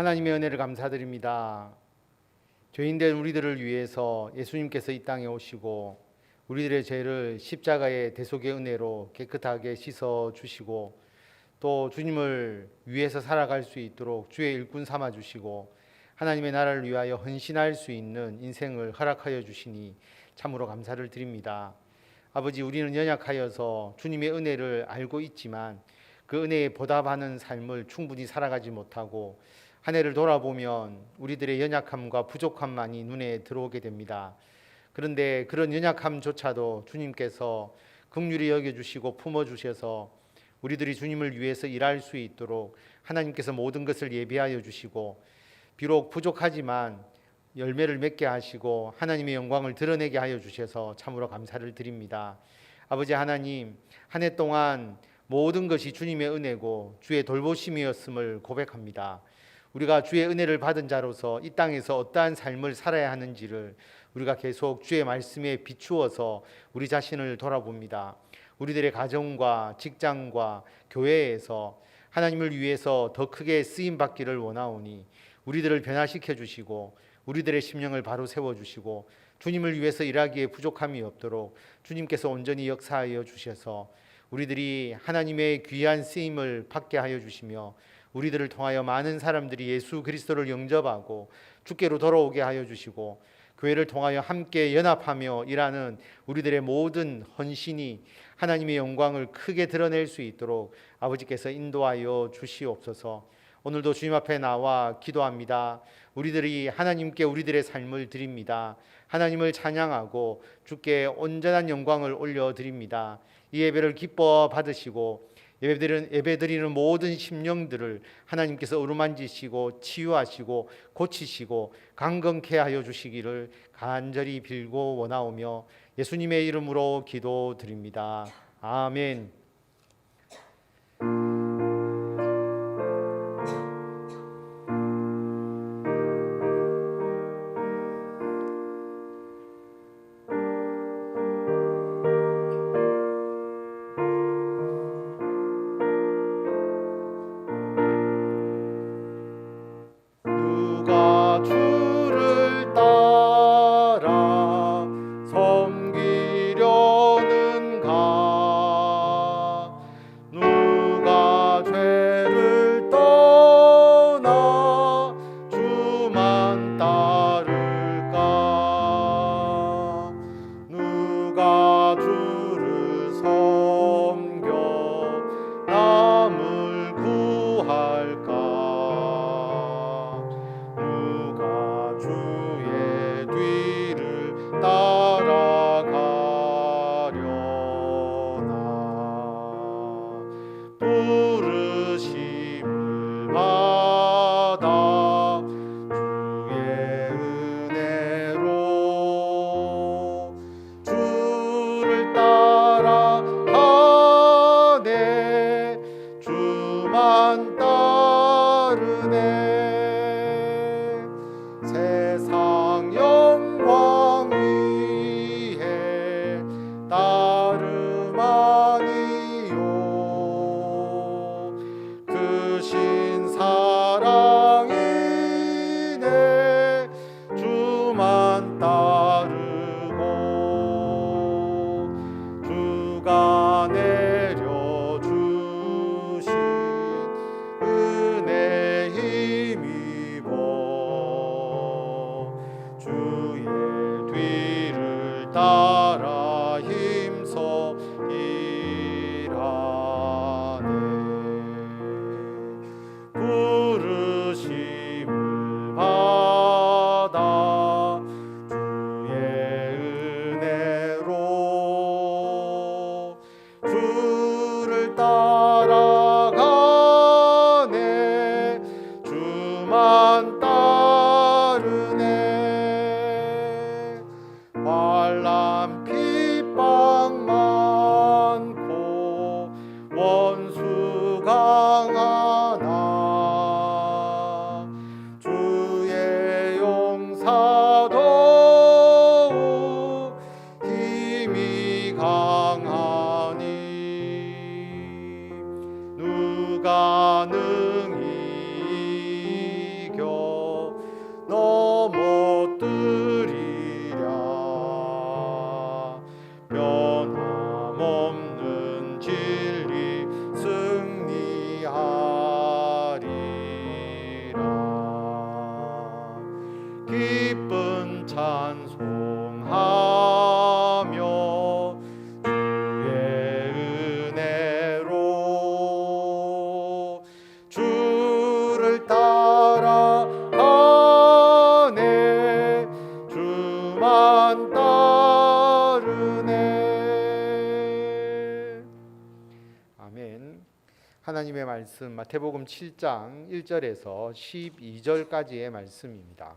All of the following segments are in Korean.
하나님의 은혜를 감사드립니다. 죄인된 우리들을 위해서 예수님께서 이 땅에 오시고 우리들의 죄를 십자가의 대속의 은혜로 깨끗하게 씻어 주시고 또 주님을 위해서 살아갈 수 있도록 주의 일꾼 삼아 주시고 하나님의 나라를 위하여 헌신할 수 있는 인생을 허락하여 주시니 참으로 감사를 드립니다. 아버지, 우리는 연약하여서 주님의 은혜를 알고 있지만 그 은혜에 보답하는 삶을 충분히 살아가지 못하고 한 해를 돌아보면 우리들의 연약함과 부족함만이 눈에 들어오게 됩니다. 그런데 그런 연약함조차도 주님께서 긍휼히 여겨주시고 품어주셔서 우리들이 주님을 위해서 일할 수 있도록 하나님께서 모든 것을 예비하여 주시고 비록 부족하지만 열매를 맺게 하시고 하나님의 영광을 드러내게 하여 주셔서 참으로 감사를 드립니다. 아버지 하나님, 한 해 동안 모든 것이 주님의 은혜고 주의 돌보심이었음을 고백합니다. 우리가 주의 은혜를 받은 자로서 이 땅에서 어떠한 삶을 살아야 하는지를 우리가 계속 주의 말씀에 비추어서 우리 자신을 돌아봅니다. 우리들의 가정과 직장과 교회에서 하나님을 위해서 더 크게 쓰임 받기를 원하오니 우리들을 변화시켜 주시고 우리들의 심령을 바로 세워 주시고 주님을 위해서 일하기에 부족함이 없도록 주님께서 온전히 역사하여 주셔서 우리들이 하나님의 귀한 쓰임을 받게 하여 주시며 우리들을 통하여 많은 사람들이 예수 그리스도를 영접하고 주께로 돌아오게 하여 주시고 교회를 통하여 함께 연합하며 일하는 우리들의 모든 헌신이 하나님의 영광을 크게 드러낼 수 있도록 아버지께서 인도하여 주시옵소서. 오늘도 주님 앞에 나와 기도합니다. 우리들이 하나님께 우리들의 삶을 드립니다. 하나님을 찬양하고 주께 온전한 영광을 올려드립니다. 이 예배를 기뻐 받으시고 예배드리는 모든 심령들을 하나님께서 어루만지시고 치유하시고 고치시고 강건케 하여 주시기를 간절히 빌고 원하오며 예수님의 이름으로 기도드립니다. 아멘. 누가 주를 따라 섬기려는가? 누가 죄를 떠나 주만 따를까? 누가 주를 섬겨 남을 구할까? 누가 주의 뒤를 따라가려나? 부르심을 받아 주의 은혜로 주를 따라가네. 주만 따르네. 세상 영광 위에 따름 아니요. 크신 사랑이네. 주만 따르고 주가 내려주신 은혜 힘입어 주의 뒤를 따라 힘써 일하네. 부르심을 받아 주의 은혜로 주를 따라가네. 주만 따르네. 환난 핍박 많고 원수 강하나 주의 용사도 힘이 강하니 누가 능히 기쁜 찬송하며 주의 은혜로 주를 따라가네 주만 따르네. 아멘. 하나님의 말씀 마태복음 7장 1절에서 12절까지의 말씀입니다.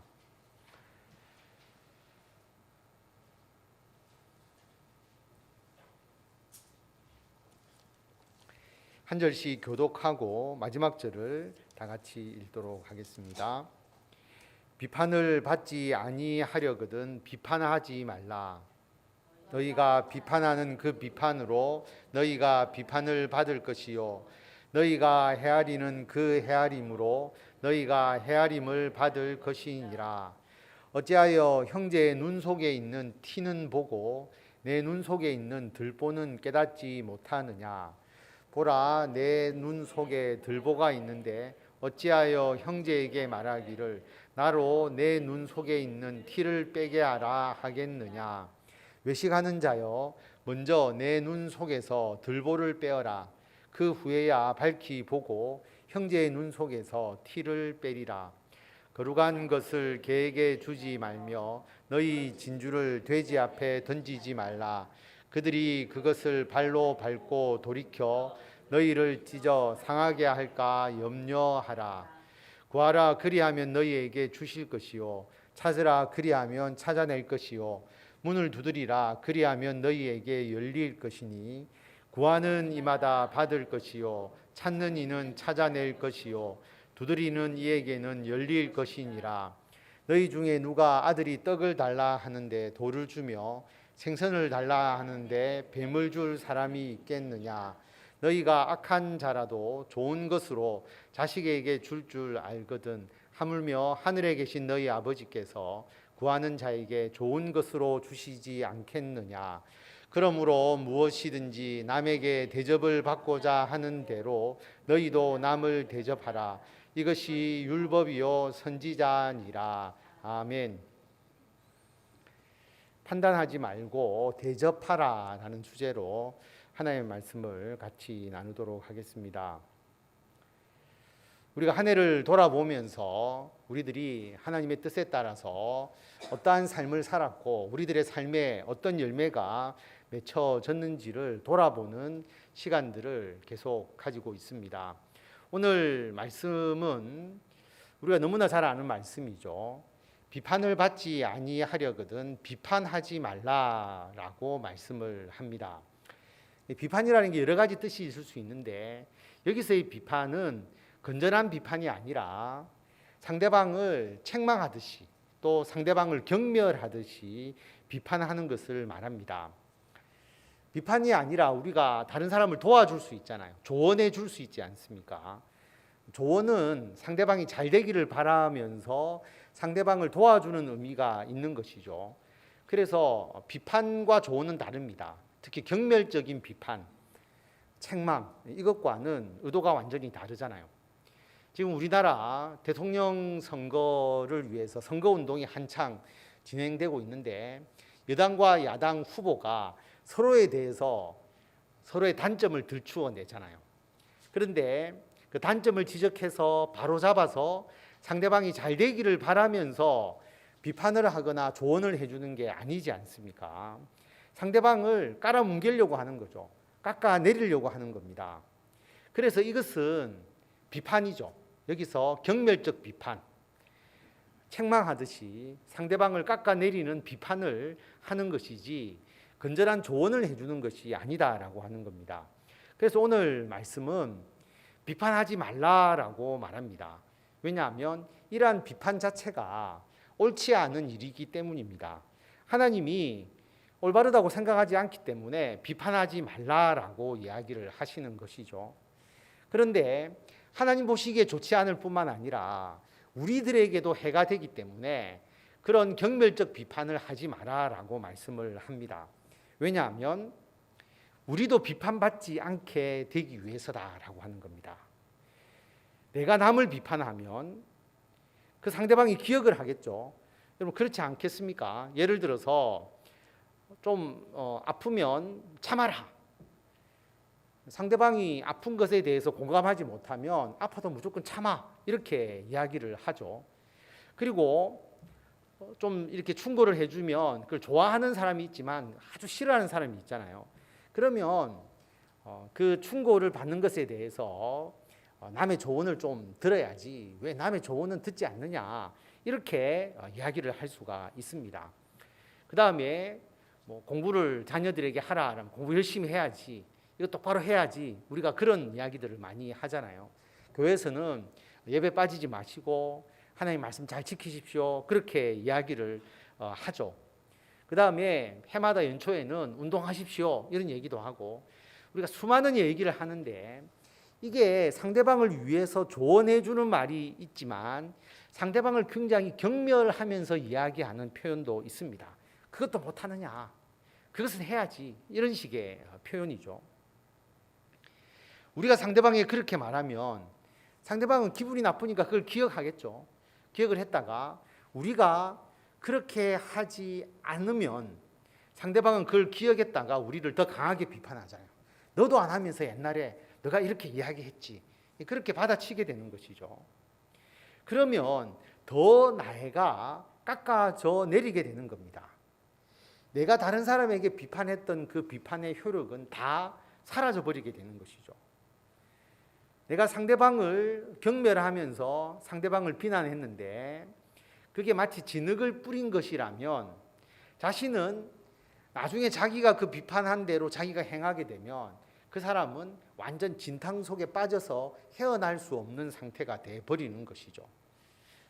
한 절씩 교독하고 마지막 절을 다 같이 읽도록 하겠습니다. 비판을 받지 아니하려거든 비판하지 말라. 너희가 비판하는 그 비판으로 너희가 비판을 받을 것이요 너희가 헤아리는 그 헤아림으로 너희가 헤아림을 받을 것이니라. 어찌하여 형제의 눈 속에 있는 티는 보고 내 눈 속에 있는 들보는 깨닫지 못하느냐. 보라, 내 눈 속에 들보가 있는데 어찌하여 형제에게 말하기를 나로 내 눈 속에 있는 티를 빼게 하라 하겠느냐. 외식하는 자여, 먼저 내 눈 속에서 들보를 빼어라. 그 후에야 밝히 보고 형제의 눈 속에서 티를 빼리라. 거룩한 것을 개에게 주지 말며 너희 진주를 돼지 앞에 던지지 말라. 그들이 그것을 발로 밟고 돌이켜 너희를 찢어 상하게 할까 염려하라. 구하라, 그리하면 너희에게 주실 것이요 찾으라, 그리하면 찾아낼 것이요 문을 두드리라, 그리하면 너희에게 열릴 것이니 구하는 이마다 받을 것이요 찾는 이는 찾아낼 것이요 두드리는 이에게는 열릴 것이니라. 너희 중에 누가 아들이 떡을 달라 하는데 돌을 주며 생선을 달라 하는데 뱀을 줄 사람이 있겠느냐. 너희가 악한 자라도 좋은 것으로 자식에게 줄 알거든 하물며 하늘에 계신 너희 아버지께서 구하는 자에게 좋은 것으로 주시지 않겠느냐. 그러므로 무엇이든지 남에게 대접을 받고자 하는 대로 너희도 남을 대접하라. 이것이 율법이요 선지자니라. 아멘. 판단하지 말고 대접하라 라는 주제로 하나님의 말씀을 같이 나누도록 하겠습니다. 우리가 한 해를 돌아보면서 우리들이 하나님의 뜻에 따라서 어떠한 삶을 살았고 우리들의 삶에 어떤 열매가 맺혀졌는지를 돌아보는 시간들을 계속 가지고 있습니다. 오늘 말씀은 우리가 너무나 잘 아는 말씀이죠. 비판을 받지 아니하려거든 비판하지 말라라고 말씀을 합니다. 비판이라는 게 여러 가지 뜻이 있을 수 있는데 여기서의 비판은 건전한 비판이 아니라 상대방을 책망하듯이 또 상대방을 경멸하듯이 비판하는 것을 말합니다. 비판이 아니라 우리가 다른 사람을 도와줄 수 있잖아요. 조언해 줄 수 있지 않습니까? 조언은 상대방이 잘 되기를 바라면서 상대방을 도와주는 의미가 있는 것이죠. 그래서 비판과 조언은 다릅니다. 특히 경멸적인 비판, 책망 이것과는 의도가 완전히 다르잖아요. 지금 우리나라 대통령 선거를 위해서 선거운동이 한창 진행되고 있는데 여당과 야당 후보가 서로에 대해서 서로의 단점을 들추어내잖아요. 그런데 그 단점을 지적해서 바로잡아서 상대방이 잘 되기를 바라면서 비판을 하거나 조언을 해주는 게 아니지 않습니까? 상대방을 깔아뭉개려고 하는 거죠. 깎아내리려고 하는 겁니다. 그래서 이것은 비판이죠. 여기서 경멸적 비판, 책망하듯이 상대방을 깎아내리는 비판을 하는 것이지 건전한 조언을 해주는 것이 아니다라고 하는 겁니다. 그래서 오늘 말씀은 비판하지 말라라고 말합니다. 왜냐하면 이러한 비판 자체가 옳지 않은 일이기 때문입니다. 하나님이 올바르다고 생각하지 않기 때문에 비판하지 말라라고 이야기를 하시는 것이죠. 그런데 하나님 보시기에 좋지 않을 뿐만 아니라 우리들에게도 해가 되기 때문에 그런 경멸적 비판을 하지 마라라고 말씀을 합니다. 왜냐하면 우리도 비판받지 않게 되기 위해서다라고 하는 겁니다. 내가 남을 비판하면 그 상대방이 기억을 하겠죠. 여러분 그렇지 않겠습니까? 예를 들어서 좀 아프면 참아라. 상대방이 아픈 것에 대해서 공감하지 못하면 아파도 무조건 참아 이렇게 이야기를 하죠. 그리고 좀 이렇게 충고를 해주면 그걸 좋아하는 사람이 있지만 아주 싫어하는 사람이 있잖아요. 그러면 그 충고를 받는 것에 대해서 남의 조언을 좀 들어야지 왜 남의 조언은 듣지 않느냐 이렇게 이야기를 할 수가 있습니다. 그 다음에 뭐 공부를 자녀들에게 하라 하면 공부 열심히 해야지 이거 똑바로 해야지 우리가 그런 이야기들을 많이 하잖아요. 교회에서는 예배 빠지지 마시고 하나님 말씀 잘 지키십시오 그렇게 이야기를 하죠. 그 다음에 해마다 연초에는 운동하십시오 이런 얘기도 하고 우리가 수많은 얘기를 하는데 이게 상대방을 위해서 조언해 주는 말이 있지만 상대방을 굉장히 경멸하면서 이야기하는 표현도 있습니다. 그것도 못하느냐 그것은 해야지 이런 식의 표현이죠. 우리가 상대방에게 그렇게 말하면 상대방은 기분이 나쁘니까 그걸 기억하겠죠. 기억을 했다가 우리가 그렇게 하지 않으면 상대방은 그걸 기억했다가 우리를 더 강하게 비판하잖아요. 너도 안 하면서 옛날에 너가 이렇게 이야기했지. 그렇게 받아치게 되는 것이죠. 그러면 더 나해가 깎아져 내리게 되는 겁니다. 내가 다른 사람에게 비판했던 그 비판의 효력은 다 사라져 버리게 되는 것이죠. 내가 상대방을 경멸하면서 상대방을 비난했는데 그게 마치 진흙을 뿌린 것이라면 자신은 나중에 자기가 그 비판한 대로 자기가 행하게 되면 그 사람은 완전 진탕 속에 빠져서 헤어날 수 없는 상태가 돼버리는 것이죠.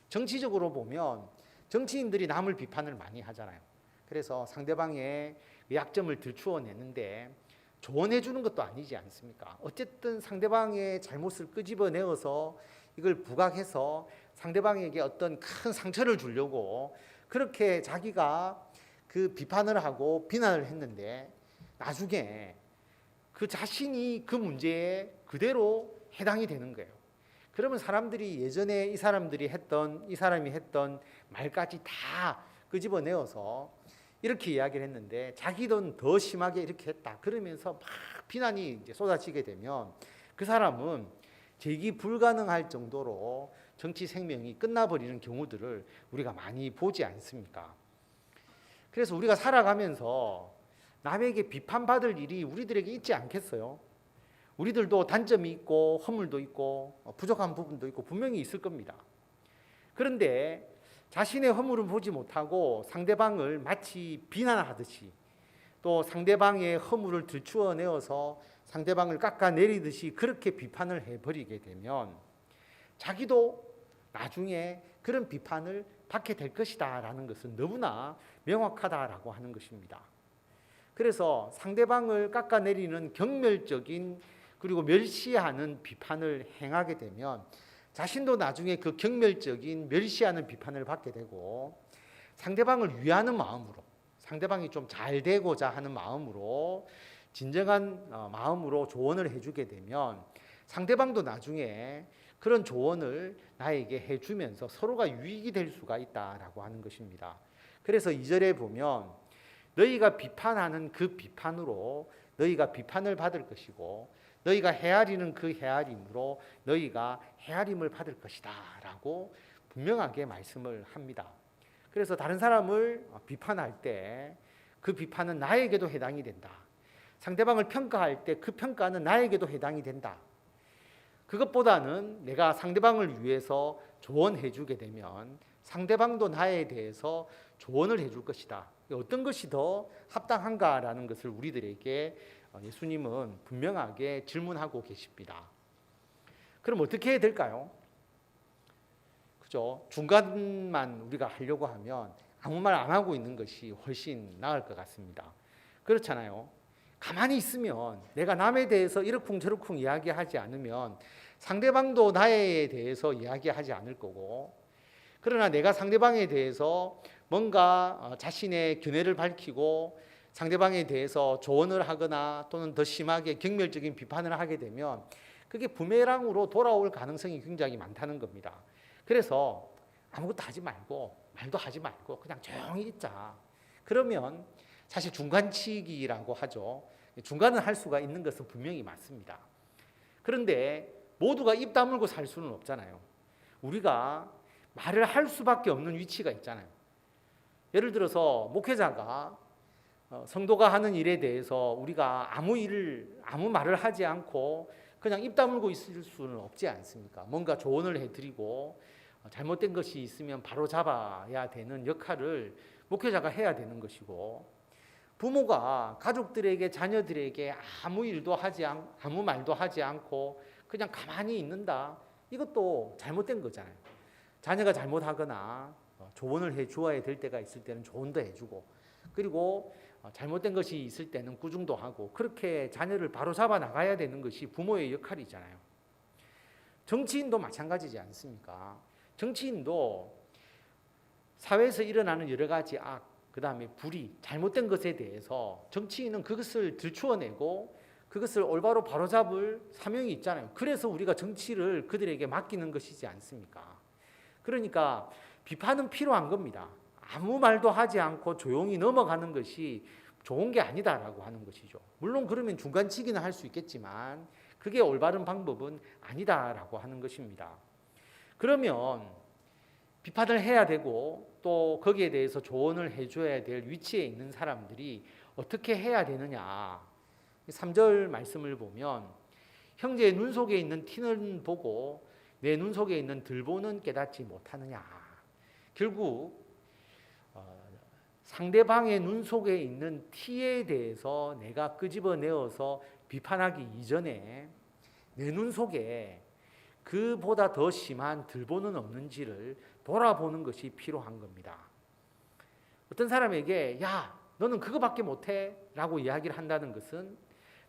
정치적으로 보면 정치인들이 남을 비판을 많이 하잖아요. 그래서 상대방의 약점을 들추어내는데 조언해 주는 것도 아니지 않습니까? 어쨌든 상대방의 잘못을 끄집어내어서 이걸 부각해서 상대방에게 어떤 큰 상처를 주려고 그렇게 자기가 그 비판을 하고 비난을 했는데 나중에 그 자신이 그 문제에 그대로 해당이 되는 거예요. 그러면 사람들이 예전에 이 사람이 했던 말까지 다 끄집어내어서 이렇게 이야기를 했는데 자기는 더 심하게 이렇게 했다. 그러면서 막 비난이 이제 쏟아지게 되면 그 사람은 재기 불가능할 정도로 정치 생명이 끝나버리는 경우들을 우리가 많이 보지 않습니까? 그래서 우리가 살아가면서 남에게 비판받을 일이 우리들에게 있지 않겠어요? 우리들도 단점이 있고 허물도 있고 부족한 부분도 있고 분명히 있을 겁니다. 그런데 자신의 허물을 보지 못하고 상대방을 마치 비난하듯이 또 상대방의 허물을 들추어내어서 상대방을 깎아내리듯이 그렇게 비판을 해버리게 되면 자기도 나중에 그런 비판을 받게 될 것이다 라는 것은 너무나 명확하다라고 하는 것입니다. 그래서 상대방을 깎아내리는 경멸적인 그리고 멸시하는 비판을 행하게 되면 자신도 나중에 그 경멸적인 멸시하는 비판을 받게 되고 상대방을 위하는 마음으로 상대방이 좀 잘 되고자 하는 마음으로 진정한 마음으로 조언을 해주게 되면 상대방도 나중에 그런 조언을 나에게 해주면서 서로가 유익이 될 수가 있다라고 하는 것입니다. 그래서 2절에 보면 너희가 비판하는 그 비판으로 너희가 비판을 받을 것이고 너희가 헤아리는 그 헤아림으로 너희가 헤아림을 받을 것이다 라고 분명하게 말씀을 합니다. 그래서 다른 사람을 비판할 때 그 비판은 나에게도 해당이 된다. 상대방을 평가할 때 그 평가는 나에게도 해당이 된다. 그것보다는 내가 상대방을 위해서 조언해 주게 되면 상대방도 나에 대해서 조언을 해줄 것이다. 어떤 것이 더 합당한가라는 것을 우리들에게 예수님은 분명하게 질문하고 계십니다. 그럼 어떻게 해야 될까요? 그죠? 중간만 우리가 하려고 하면 아무 말 안 하고 있는 것이 훨씬 나을 것 같습니다. 그렇잖아요. 가만히 있으면 내가 남에 대해서 이러쿵저러쿵 이야기하지 않으면 상대방도 나에 대해서 이야기하지 않을 거고 그러나 내가 상대방에 대해서 뭔가 자신의 견해를 밝히고 상대방에 대해서 조언을 하거나 또는 더 심하게 경멸적인 비판을 하게 되면 그게 부메랑으로 돌아올 가능성이 굉장히 많다는 겁니다. 그래서 아무것도 하지 말고 말도 하지 말고 그냥 조용히 있자. 그러면 사실 중간치기라고 하죠. 중간은 할 수가 있는 것은 분명히 맞습니다. 그런데 모두가 입 다물고 살 수는 없잖아요. 우리가 말을 할 수밖에 없는 위치가 있잖아요. 예를 들어서 목회자가 성도가 하는 일에 대해서 우리가 아무 말을 하지 않고 그냥 입 다물고 있을 수는 없지 않습니까? 뭔가 조언을 해드리고 잘못된 것이 있으면 바로 잡아야 되는 역할을 목회자가 해야 되는 것이고, 부모가 가족들에게 자녀들에게 아무 말도 하지 않고 그냥 가만히 있는다. 이것도 잘못된 거잖아요. 자녀가 잘못하거나 조언을 해 주어야 될 때가 있을 때는 조언도 해주고, 그리고 잘못된 것이 있을 때는 꾸중도 하고, 그렇게 자녀를 바로잡아 나가야 되는 것이 부모의 역할이잖아요. 정치인도 마찬가지지 않습니까? 정치인도 사회에서 일어나는 여러 가지 악, 그 다음에 불의, 잘못된 것에 대해서 정치인은 그것을 들추어내고 그것을 올바로 바로잡을 사명이 있잖아요. 그래서 우리가 정치를 그들에게 맡기는 것이지 않습니까? 그러니까 비판은 필요한 겁니다. 아무 말도 하지 않고 조용히 넘어가는 것이 좋은 게 아니다라고 하는 것이죠. 물론 그러면 중간치기는 할 수 있겠지만 그게 올바른 방법은 아니다라고 하는 것입니다. 그러면 비판을 해야 되고 또 거기에 대해서 조언을 해줘야 될 위치에 있는 사람들이 어떻게 해야 되느냐. 3절 말씀을 보면 형제의 눈 속에 있는 티는 보고 내 눈 속에 있는 들보는 깨닫지 못하느냐. 결국 상대방의 눈 속에 있는 티에 대해서 내가 끄집어내어서 비판하기 이전에 내 눈 속에 그보다 더 심한 들보는 없는지를 돌아보는 것이 필요한 겁니다. 어떤 사람에게 야, 너는 그거밖에 못해 라고 이야기를 한다는 것은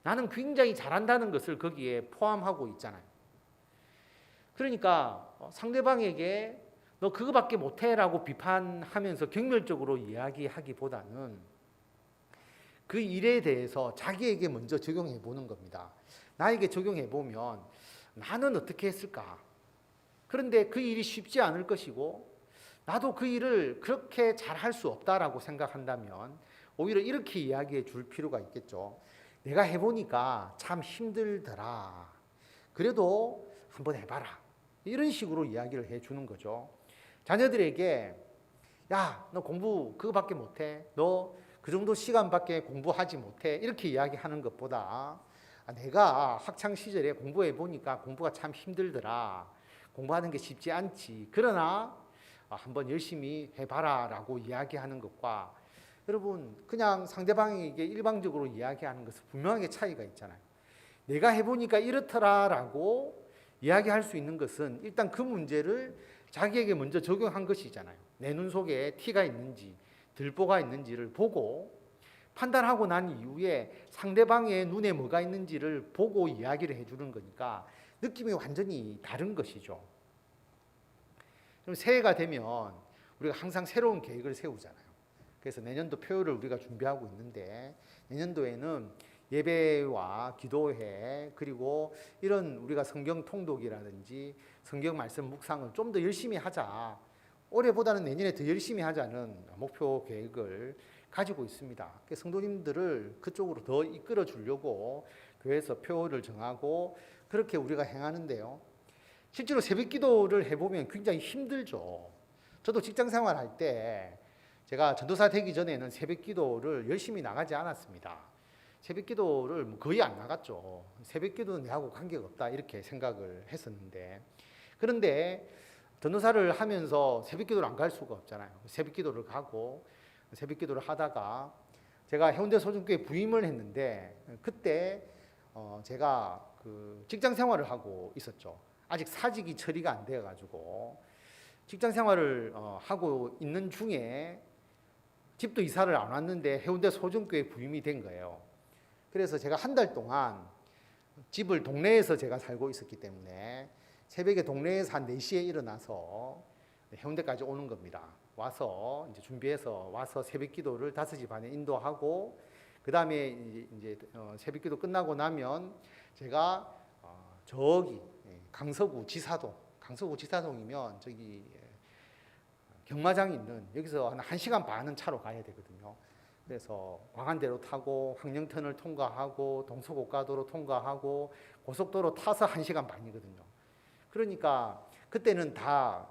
나는 굉장히 잘한다는 것을 거기에 포함하고 있잖아요. 그러니까 상대방에게 너 그거밖에 못해 라고 비판하면서 경멸적으로 이야기하기보다는 그 일에 대해서 자기에게 먼저 적용해 보는 겁니다. 나에게 적용해 보면 나는 어떻게 했을까? 그런데 그 일이 쉽지 않을 것이고 나도 그 일을 그렇게 잘할 수 없다라고 생각한다면 오히려 이렇게 이야기해 줄 필요가 있겠죠. 내가 해보니까 참 힘들더라. 그래도 한번 해봐라. 이런 식으로 이야기를 해주는 거죠. 자녀들에게 야, 너 공부 그거밖에 못해. 너 그 정도 시간밖에 공부하지 못해. 이렇게 이야기하는 것보다 내가 학창 시절에 공부해 보니까 공부가 참 힘들더라. 공부하는 게 쉽지 않지. 그러나 한번 열심히 해봐라 라고 이야기하는 것과 여러분 그냥 상대방에게 일방적으로 이야기하는 것은 분명하게 차이가 있잖아요. 내가 해보니까 이렇더라 라고 이야기할 수 있는 것은 일단 그 문제를 자기에게 먼저 적용한 것이잖아요. 내 눈 속에 티가 있는지 들보가 있는지를 보고 판단하고 난 이후에 상대방의 눈에 뭐가 있는지를 보고 이야기를 해주는 거니까 느낌이 완전히 다른 것이죠. 그럼 새해가 되면 우리가 항상 새로운 계획을 세우잖아요. 그래서 내년도 표를 우리가 준비하고 있는데 내년도에는 예배와 기도회 그리고 이런 우리가 성경 통독이라든지 성경 말씀 묵상을 좀 더 열심히 하자. 올해보다는 내년에 더 열심히 하자는 목표 계획을 가지고 있습니다. 성도님들을 그쪽으로 더 이끌어 주려고 교회에서 표를 정하고 그렇게 우리가 행하는데요. 실제로 새벽 기도를 해보면 굉장히 힘들죠. 저도 직장 생활할 때 제가 전도사 되기 전에는 새벽 기도를 열심히 나가지 않았습니다. 새벽 기도를 거의 안 나갔죠. 새벽 기도는 내하고 관계가 없다 이렇게 생각을 했었는데, 그런데 전도사를 하면서 새벽 기도를 안 갈 수가 없잖아요. 새벽 기도를 가고 새벽 기도를 하다가 제가 해운대 소중교회 부임을 했는데 그때 제가 그 직장 생활을 하고 있었죠. 아직 사직이 처리가 안 돼가지고 직장 생활을 하고 있는 중에 집도 이사를 안 왔는데 해운대 소중교회 부임이 된 거예요. 그래서 제가 한 달 동안 집을 동네에서 제가 살고 있었기 때문에 새벽에 동네에서 한 4시에 일어나서 해운대까지 오는 겁니다. 와서 이제 준비해서 와서 새벽 기도를 5시 반에 인도하고 그 다음에 이제 새벽 기도 끝나고 나면 제가 저기 강서구 지사동이면 저기 경마장이 있는 여기서 한 1시간 반은 차로 가야 되거든요. 그래서 광안대로 타고 황령터널 통과하고 동서고가도로 통과하고 고속도로 타서 1시간 반이거든요. 그러니까 그때는 다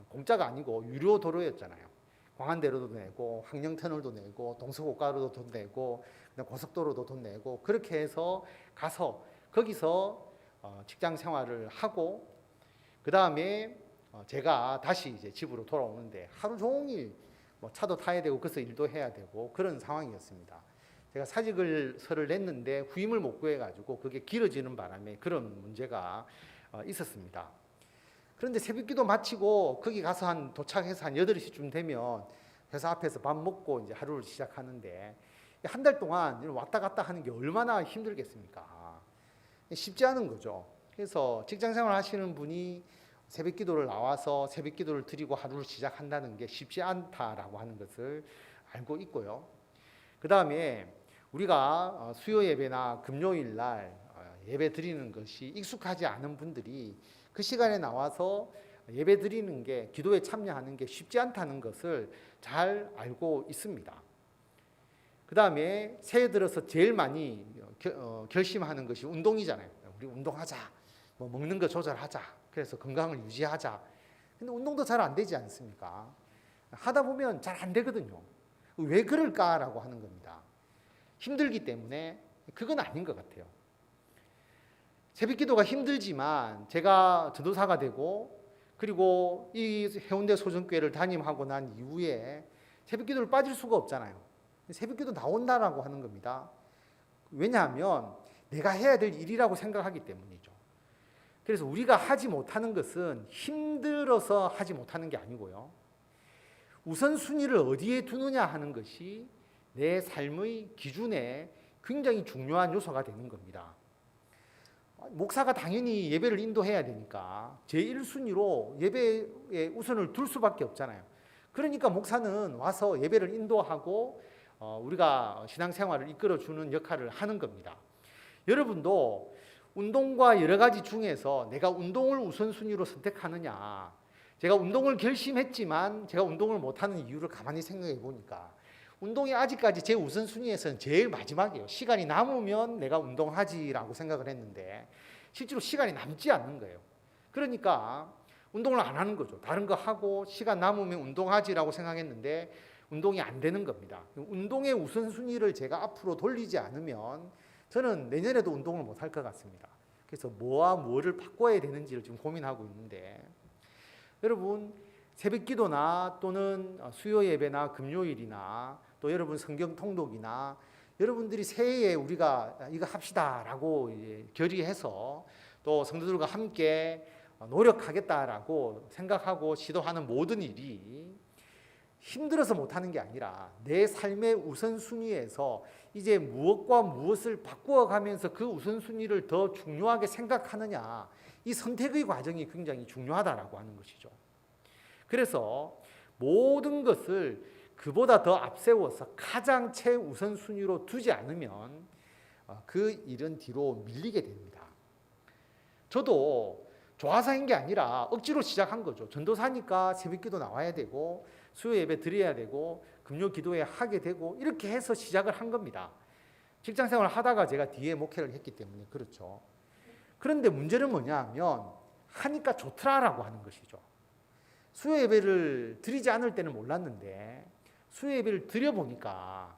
공짜가 아니고 유료 도로였잖아요. 광안대로도 내고 황령터널도 내고 동서고가도도 돈 내고 고속도로도 돈 내고 그렇게 해서 가서 거기서 직장 생활을 하고 그 다음에 제가 다시 이제 집으로 돌아오는데 하루 종일 뭐 차도 타야 되고 그래서 일도 해야 되고 그런 상황이었습니다. 제가 사직서를 냈는데 후임을 못 구해가지고 그게 길어지는 바람에 그런 문제가 있었습니다. 그런데 새벽기도 마치고 거기 가서 도착해서 한 8시쯤 되면 회사 앞에서 밥 먹고 이제 하루를 시작하는데 한 달 동안 왔다 갔다 하는 게 얼마나 힘들겠습니까? 쉽지 않은 거죠. 그래서 직장생활 하시는 분이 새벽기도를 나와서 새벽기도를 드리고 하루를 시작한다는 게 쉽지 않다라고 하는 것을 알고 있고요. 그 다음에 우리가 수요 예배나 금요일 날 예배 드리는 것이 익숙하지 않은 분들이 그 시간에 나와서 예배 드리는 게, 기도에 참여하는 게 쉽지 않다는 것을 잘 알고 있습니다. 그 다음에 새해 들어서 제일 많이 결심하는 것이 운동이잖아요. 우리 운동하자, 뭐 먹는 거 조절하자, 그래서 건강을 유지하자. 근데 운동도 잘 안 되지 않습니까? 하다 보면 잘 안 되거든요. 왜 그럴까라고 하는 겁니다. 힘들기 때문에 그건 아닌 것 같아요. 새벽기도가 힘들지만 제가 전도사가 되고 그리고 이 해운대 소정교회를 담임하고 난 이후에 새벽기도를 빠질 수가 없잖아요. 새벽기도 나온다라고 하는 겁니다. 왜냐하면 내가 해야 될 일이라고 생각하기 때문이죠. 그래서 우리가 하지 못하는 것은 힘들어서 하지 못하는 게 아니고요. 우선순위를 어디에 두느냐 하는 것이 내 삶의 기준에 굉장히 중요한 요소가 되는 겁니다. 목사가 당연히 예배를 인도해야 되니까 제1순위로 예배에 우선을 둘 수밖에 없잖아요. 그러니까 목사는 와서 예배를 인도하고 우리가 신앙생활을 이끌어주는 역할을 하는 겁니다. 여러분도 운동과 여러 가지 중에서 내가 운동을 우선순위로 선택하느냐, 제가 운동을 결심했지만 제가 운동을 못하는 이유를 가만히 생각해 보니까 운동이 아직까지 제 우선순위에서는 제일 마지막이에요. 시간이 남으면 내가 운동하지라고 생각을 했는데 실제로 시간이 남지 않는 거예요. 그러니까 운동을 안 하는 거죠. 다른 거 하고 시간 남으면 운동하지라고 생각했는데 운동이 안 되는 겁니다. 운동의 우선순위를 제가 앞으로 돌리지 않으면 저는 내년에도 운동을 못 할 것 같습니다. 그래서 뭐와 뭐를 바꿔야 되는지를 지금 고민하고 있는데, 여러분 새벽기도나 또는 수요 예배나 금요일이나 또 여러분 성경 통독이나 여러분들이 새해에 우리가 이거 합시다라고 결의해서 또 성도들과 함께 노력하겠다라고 생각하고 시도하는 모든 일이 힘들어서 못하는 게 아니라 내 삶의 우선순위에서 이제 무엇과 무엇을 바꾸어가면서 그 우선순위를 더 중요하게 생각하느냐, 이 선택의 과정이 굉장히 중요하다라고 하는 것이죠. 그래서 모든 것을 그보다 더 앞세워서 가장 최우선순위로 두지 않으면 그 일은 뒤로 밀리게 됩니다. 저도 좋아서 한 게 아니라 억지로 시작한 거죠. 전도사니까 새벽기도 나와야 되고 수요 예배 드려야 되고 금요 기도회 하게 되고 이렇게 해서 시작을 한 겁니다. 직장생활 하다가 제가 뒤에 목회를 했기 때문에 그렇죠. 그런데 문제는 뭐냐면 하니까 좋더라라고 하는 것이죠. 수요 예배를 드리지 않을 때는 몰랐는데 수요 예배를 드려보니까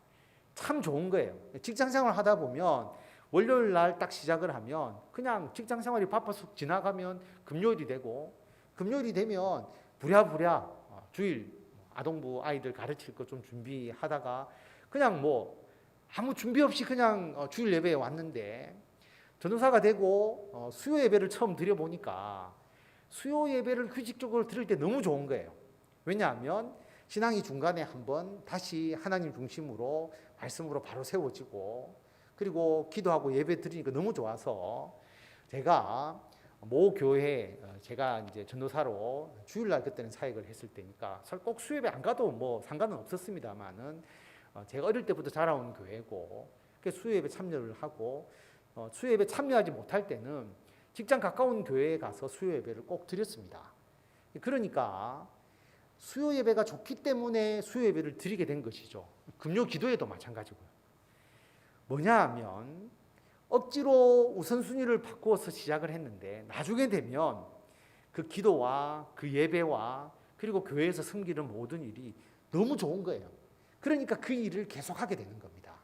참 좋은 거예요. 직장생활 하다 보면 월요일 날 딱 시작을 하면 그냥 직장생활이 바빠서 지나가면 금요일이 되고, 금요일이 되면 부랴부랴 주일 아동부 아이들 가르칠 거 좀 준비하다가 그냥 뭐 아무 준비 없이 그냥 주일 예배에 왔는데, 전도사가 되고 수요 예배를 처음 드려보니까 수요 예배를 규칙적으로 드릴 때 너무 좋은 거예요. 왜냐하면 신앙이 중간에 한번 다시 하나님 중심으로 말씀으로 바로 세워지고, 그리고 기도하고 예배 드리니까 너무 좋아서 제가 모 교회, 제가 이제 전도사로 주일날 그때는 사역을 했을 때니까 꼭 수요예배 안 가도 뭐 상관은 없었습니다만은 제가 어릴 때부터 자라온 교회고 수요예배 참여를 하고, 수요예배 참여하지 못할 때는 직장 가까운 교회에 가서 수요예배를 꼭 드렸습니다. 그러니까 수요 예배가 좋기 때문에 수요 예배를 드리게 된 것이죠. 금요 기도에도 마찬가지고요. 뭐냐 하면 억지로 우선순위를 바꾸어서 시작을 했는데 나중에 되면 그 기도와 그 예배와 그리고 교회에서 섬기는 모든 일이 너무 좋은 거예요. 그러니까 그 일을 계속하게 되는 겁니다.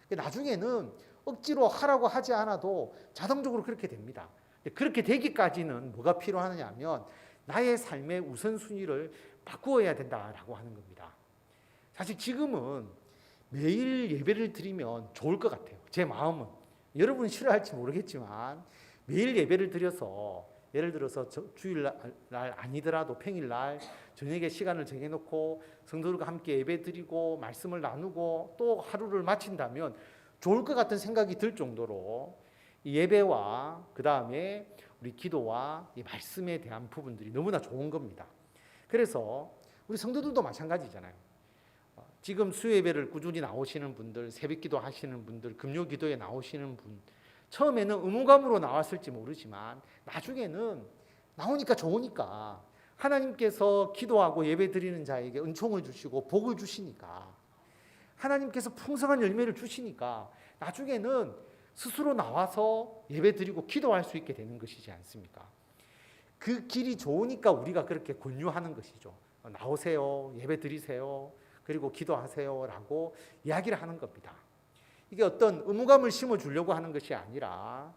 나중에는 억지로 하라고 하지 않아도 자동적으로 그렇게 됩니다. 그렇게 되기까지는 뭐가 필요하느냐 하면 나의 삶의 우선순위를 바꾸어야 된다라고 하는 겁니다. 사실 지금은 매일 예배를 드리면 좋을 것 같아요. 제 마음은. 여러분 싫어할지 모르겠지만 매일 예배를 드려서 예를 들어서 주일날 아니더라도 평일날 저녁에 시간을 정해놓고 성도들과 함께 예배 드리고 말씀을 나누고 또 하루를 마친다면 좋을 것 같은 생각이 들 정도로 이 예배와 그 다음에 우리 기도와 이 말씀에 대한 부분들이 너무나 좋은 겁니다. 그래서 우리 성도들도 마찬가지잖아요. 지금 수요 예배를 꾸준히 나오시는 분들, 새벽 기도 하시는 분들, 금요 기도에 나오시는 분, 처음에는 의무감으로 나왔을지 모르지만 나중에는 나오니까 좋으니까 하나님께서 기도하고 예배 드리는 자에게 은총을 주시고 복을 주시니까 하나님께서 풍성한 열매를 주시니까 나중에는 스스로 나와서 예배 드리고 기도할 수 있게 되는 것이지 않습니까? 그 길이 좋으니까 우리가 그렇게 권유하는 것이죠. 나오세요, 예배 드리세요, 그리고 기도하세요 라고 이야기를 하는 겁니다. 이게 어떤 의무감을 심어주려고 하는 것이 아니라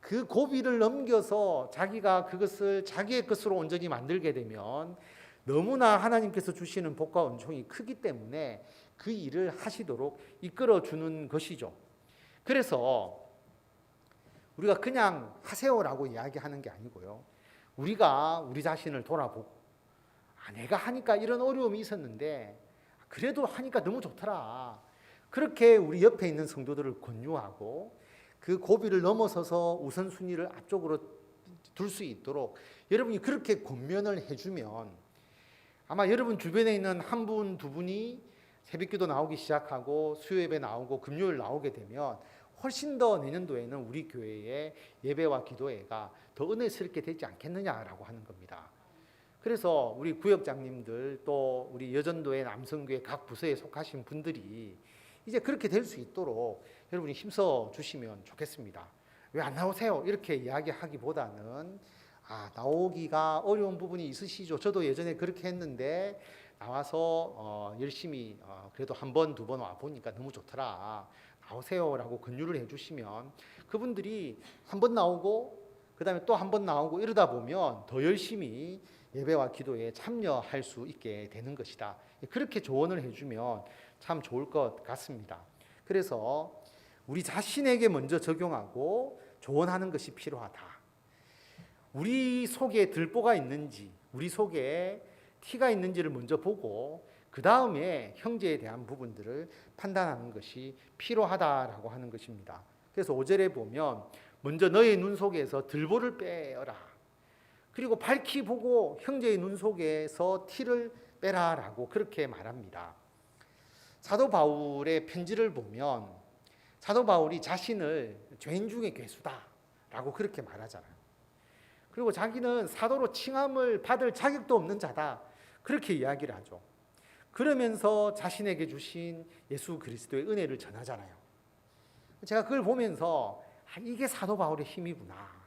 그 고비를 넘겨서 자기가 그것을 자기의 것으로 온전히 만들게 되면 너무나 하나님께서 주시는 복과 은총이 크기 때문에 그 일을 하시도록 이끌어주는 것이죠. 그래서 우리가 그냥 하세요라고 이야기하는 게 아니고요. 우리가 우리 자신을 돌아보고 내가 하니까 이런 어려움이 있었는데 그래도 하니까 너무 좋더라. 그렇게 우리 옆에 있는 성도들을 권유하고 그 고비를 넘어서서 우선순위를 앞쪽으로 둘 수 있도록 여러분이 그렇게 권면을 해주면 아마 여러분 주변에 있는 한 분, 두 분이 새벽기도 나오기 시작하고 수요예배 나오고 금요일 나오게 되면 훨씬 더 내년도에는 우리 교회의 예배와 기도회가 더 은혜스럽게 되지 않겠느냐라고 하는 겁니다. 그래서 우리 구역장님들 또 우리 여전도의 남성교회 각 부서에 속하신 분들이 이제 그렇게 될 수 있도록 여러분이 힘써 주시면 좋겠습니다. 왜 안 나오세요? 이렇게 이야기하기보다는 나오기가 어려운 부분이 있으시죠. 저도 예전에 그렇게 했는데 나와서 열심히 그래도 한 번, 두 번 와보니까 너무 좋더라. 나오세요라고 권유를 해주시면 그분들이 한 번 나오고 그 다음에 또 한 번 나오고 이러다 보면 더 열심히 예배와 기도에 참여할 수 있게 되는 것이다. 그렇게 조언을 해주면 참 좋을 것 같습니다. 그래서 우리 자신에게 먼저 적용하고 조언하는 것이 필요하다. 우리 속에 들보가 있는지, 우리 속에 티가 있는지를 먼저 보고 그 다음에 형제에 대한 부분들을 판단하는 것이 필요하다라고 하는 것입니다. 그래서 5절에 보면 먼저 너의 눈 속에서 들보를 빼어라. 그리고 밝히 보고 형제의 눈 속에서 티를 빼라라고 그렇게 말합니다. 사도 바울의 편지를 보면 사도 바울이 자신을 죄인 중에 괴수다라고 그렇게 말하잖아요. 그리고 자기는 사도로 칭함을 받을 자격도 없는 자다 그렇게 이야기를 하죠. 그러면서 자신에게 주신 예수 그리스도의 은혜를 전하잖아요. 제가 그걸 보면서 이게 사도 바울의 힘이구나.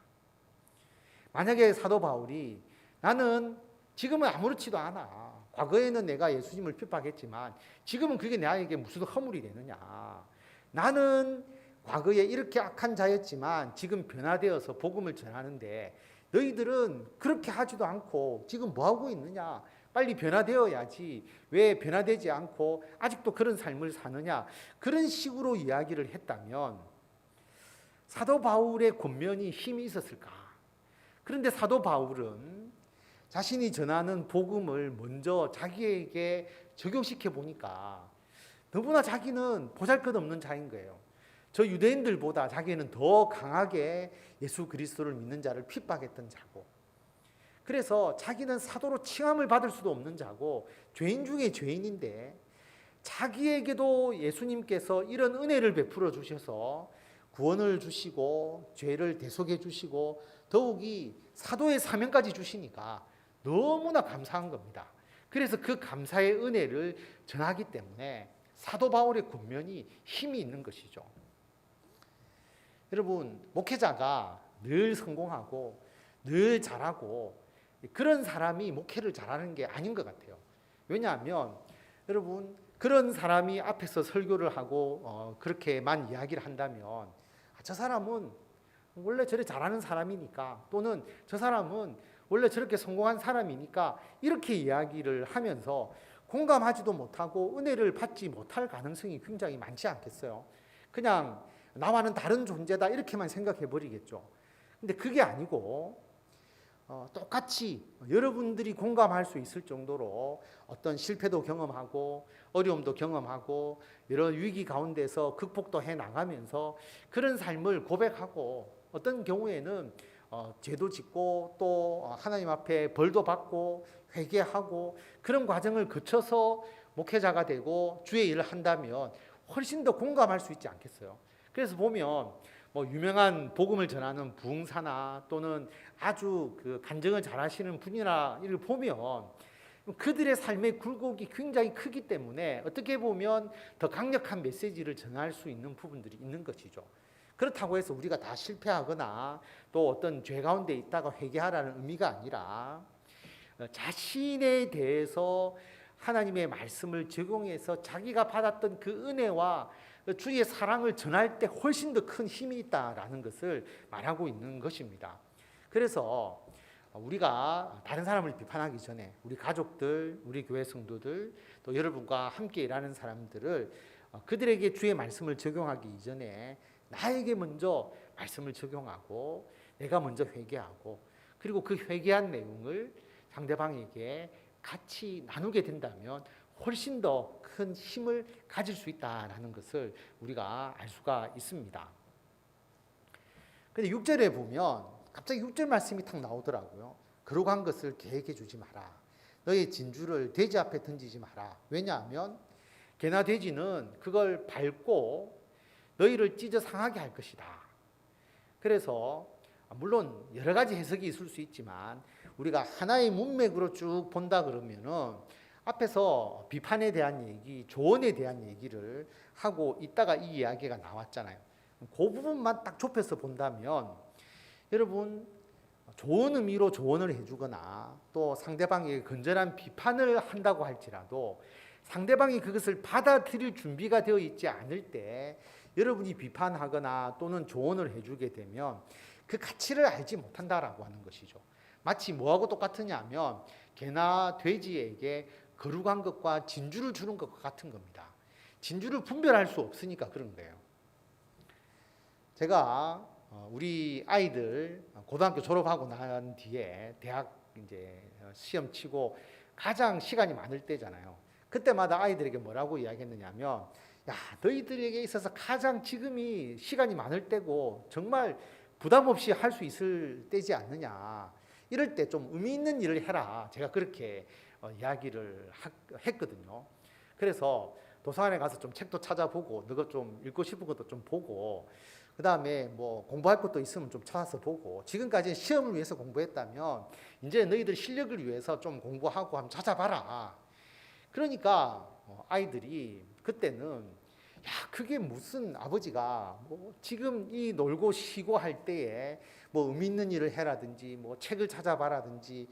만약에 사도 바울이 나는 지금은 아무렇지도 않아. 과거에는 내가 예수님을 핍박했지만 지금은 그게 나에게 무슨 허물이 되느냐. 나는 과거에 이렇게 악한 자였지만 지금 변화되어서 복음을 전하는데 너희들은 그렇게 하지도 않고 지금 뭐하고 있느냐. 빨리 변화되어야지. 왜 변화되지 않고 아직도 그런 삶을 사느냐. 그런 식으로 이야기를 했다면 사도 바울의 권면이 힘이 있었을까? 그런데 사도 바울은 자신이 전하는 복음을 먼저 자기에게 적용시켜 보니까 너무나 자기는 보잘것없는 자인 거예요. 저 유대인들보다 자기는 더 강하게 예수 그리스도를 믿는 자를 핍박했던 자고, 그래서 자기는 사도로 칭함을 받을 수도 없는 자고 죄인 중에 죄인인데 자기에게도 예수님께서 이런 은혜를 베풀어 주셔서 구원을 주시고 죄를 대속해 주시고 더욱이 사도의 사명까지 주시니까 너무나 감사한 겁니다. 그래서 그 감사의 은혜를 전하기 때문에 사도 바울의 군면이 힘이 있는 것이죠. 여러분, 목회자가 늘 성공하고 늘 잘하고 그런 사람이 목회를 잘하는 게 아닌 것 같아요. 왜냐하면 여러분, 그런 사람이 앞에서 설교를 하고 그렇게만 이야기를 한다면 저 사람은 원래 저래 잘하는 사람이니까, 또는 저 사람은 원래 저렇게 성공한 사람이니까, 이렇게 이야기를 하면서 공감하지도 못하고 은혜를 받지 못할 가능성이 굉장히 많지 않겠어요? 그냥 나와는 다른 존재다 이렇게만 생각해 버리겠죠. 근데 그게 아니고 똑같이 여러분들이 공감할 수 있을 정도로 어떤 실패도 경험하고 어려움도 경험하고 여러 위기 가운데서 극복도 해 나가면서 그런 삶을 고백하고, 어떤 경우에는 죄도 짓고 또 하나님 앞에 벌도 받고 회개하고 그런 과정을 거쳐서 목회자가 되고 주의 일을 한다면 훨씬 더 공감할 수 있지 않겠어요? 그래서 보면 유명한 복음을 전하는 부흥사나 또는 아주 그 간증을 잘하시는 분이나 이를 보면 그들의 삶의 굴곡이 굉장히 크기 때문에 어떻게 보면 더 강력한 메시지를 전할 수 있는 부분들이 있는 것이죠. 그렇다고 해서 우리가 다 실패하거나 또 어떤 죄 가운데 있다가 회개하라는 의미가 아니라 자신에 대해서 하나님의 말씀을 적용해서 자기가 받았던 그 은혜와 주의 사랑을 전할 때 훨씬 더 큰 힘이 있다라는 것을 말하고 있는 것입니다. 그래서 우리가 다른 사람을 비판하기 전에 우리 가족들, 우리 교회 성도들, 또 여러분과 함께 일하는 사람들을 그들에게 주의 말씀을 적용하기 이전에 나에게 먼저 말씀을 적용하고 내가 먼저 회개하고, 그리고 그 회개한 내용을 상대방에게 같이 나누게 된다면 훨씬 더 큰 힘을 가질 수 있다는 것을 우리가 알 수가 있습니다. 근데 6절에 보면 갑자기 6절 말씀이 탁 나오더라고요. 그러고 한 것을 계획해 주지 마라. 너의 진주를 돼지 앞에 던지지 마라. 왜냐하면 개나 돼지는 그걸 밟고 너희를 찢어 상하게 할 것이다. 그래서 물론 여러 가지 해석이 있을 수 있지만 우리가 하나의 문맥으로 쭉 본다 그러면은 앞에서 비판에 대한 얘기, 조언에 대한 얘기를 하고 있다가 이 이야기가 나왔잖아요. 그 부분만 딱 좁혀서 본다면 여러분, 좋은 의미로 조언을 해주거나 또 상대방에게 건전한 비판을 한다고 할지라도 상대방이 그것을 받아들일 준비가 되어 있지 않을 때 여러분이 비판하거나 또는 조언을 해주게 되면 그 가치를 알지 못한다라고 하는 것이죠. 마치 뭐하고 똑같으냐 하면 개나 돼지에게 거룩한 것과 진주를 주는 것과 같은 겁니다. 진주를 분별할 수 없으니까 그런 거예요. 제가 우리 아이들 고등학교 졸업하고 난 뒤에 대학 이제 시험 치고 가장 시간이 많을 때잖아요. 그때마다 아이들에게 뭐라고 이야기했느냐면, 야, 너희들에게 있어서 가장 지금이 시간이 많을 때고 정말 부담 없이 할 수 있을 때지 않느냐. 이럴 때 좀 의미 있는 일을 해라. 제가 그렇게 이야기를 했거든요. 그래서 도서관에 가서 좀 책도 찾아보고 너가 좀 읽고 싶은 것도 좀 보고, 그 다음에 뭐 공부할 것도 있으면 좀 찾아서 보고, 지금까지 시험을 위해서 공부했다면 이제 너희들 실력을 위해서 좀 공부하고 한번 찾아봐라. 그러니까 아이들이 그때는 야, 그게 무슨 아버지가 뭐 지금 이 놀고 쉬고 할 때에 뭐 의미 있는 일을 해라든지 뭐 책을 찾아봐라든지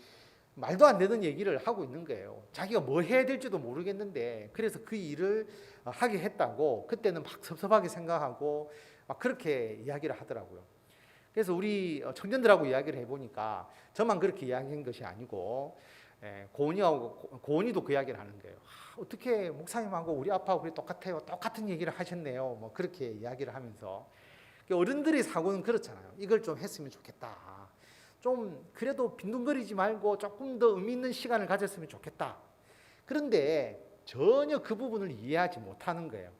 말도 안 되는 얘기를 하고 있는 거예요. 자기가 뭐 해야 될지도 모르겠는데 그래서 그 일을 하게 했다고 그때는 막 섭섭하게 생각하고 막 그렇게 이야기를 하더라고요. 그래서 우리 청년들하고 이야기를 해보니까 저만 그렇게 이야기한 것이 아니고 고은이도 그 이야기를 하는 거예요. 어떻게 목사님하고 우리 아빠하고 우리 똑같아요. 똑같은 얘기를 하셨네요. 뭐 그렇게 이야기를 하면서, 어른들의 사고는 그렇잖아요. 이걸 좀 했으면 좋겠다. 좀 그래도 빈둥거리지 말고 조금 더 의미 있는 시간을 가졌으면 좋겠다. 그런데 전혀 그 부분을 이해하지 못하는 거예요.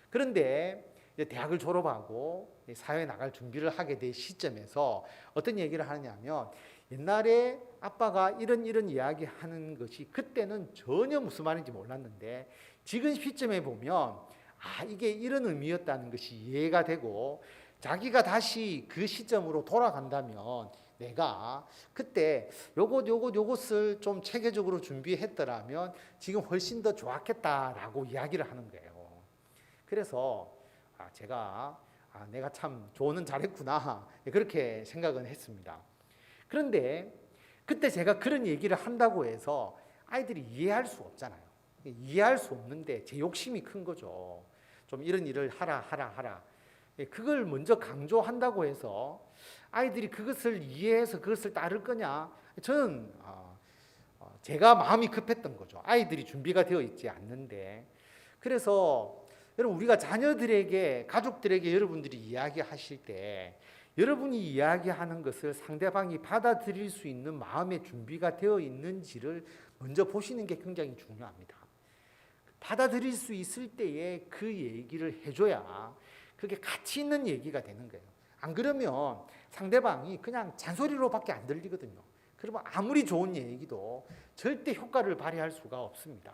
그런데 이제 대학을 졸업하고 사회에 나갈 준비를 하게 될 시점에서 어떤 얘기를 하느냐면, 옛날에 아빠가 이런 이야기 하는 것이 그때는 전혀 무슨 말인지 몰랐는데 지금 시점에 보면 이게 이런 의미였다는 것이 이해가 되고, 자기가 다시 그 시점으로 돌아간다면 내가 그때 요것을 좀 체계적으로 준비했더라면 지금 훨씬 더 좋았겠다라고 이야기를 하는 거예요. 그래서 내가 참 조언은 잘했구나 그렇게 생각은 했습니다. 그런데 그때 제가 그런 얘기를 한다고 해서 아이들이 이해할 수 없잖아요. 이해할 수 없는데 제 욕심이 큰 거죠. 좀 이런 일을 하라. 그걸 먼저 강조한다고 해서 아이들이 그것을 이해해서 그것을 따를 거냐? 저는 제가 마음이 급했던 거죠. 아이들이 준비가 되어 있지 않는데. 그래서 여러분, 우리가 자녀들에게, 가족들에게 여러분들이 이야기하실 때 여러분이 이야기하는 것을 상대방이 받아들일 수 있는 마음의 준비가 되어 있는지를 먼저 보시는 게 굉장히 중요합니다. 받아들일 수 있을 때에 그 얘기를 해줘야 그게 가치 있는 얘기가 되는 거예요. 안 그러면 상대방이 그냥 잔소리로밖에 안 들리거든요. 그러면 아무리 좋은 얘기도 절대 효과를 발휘할 수가 없습니다.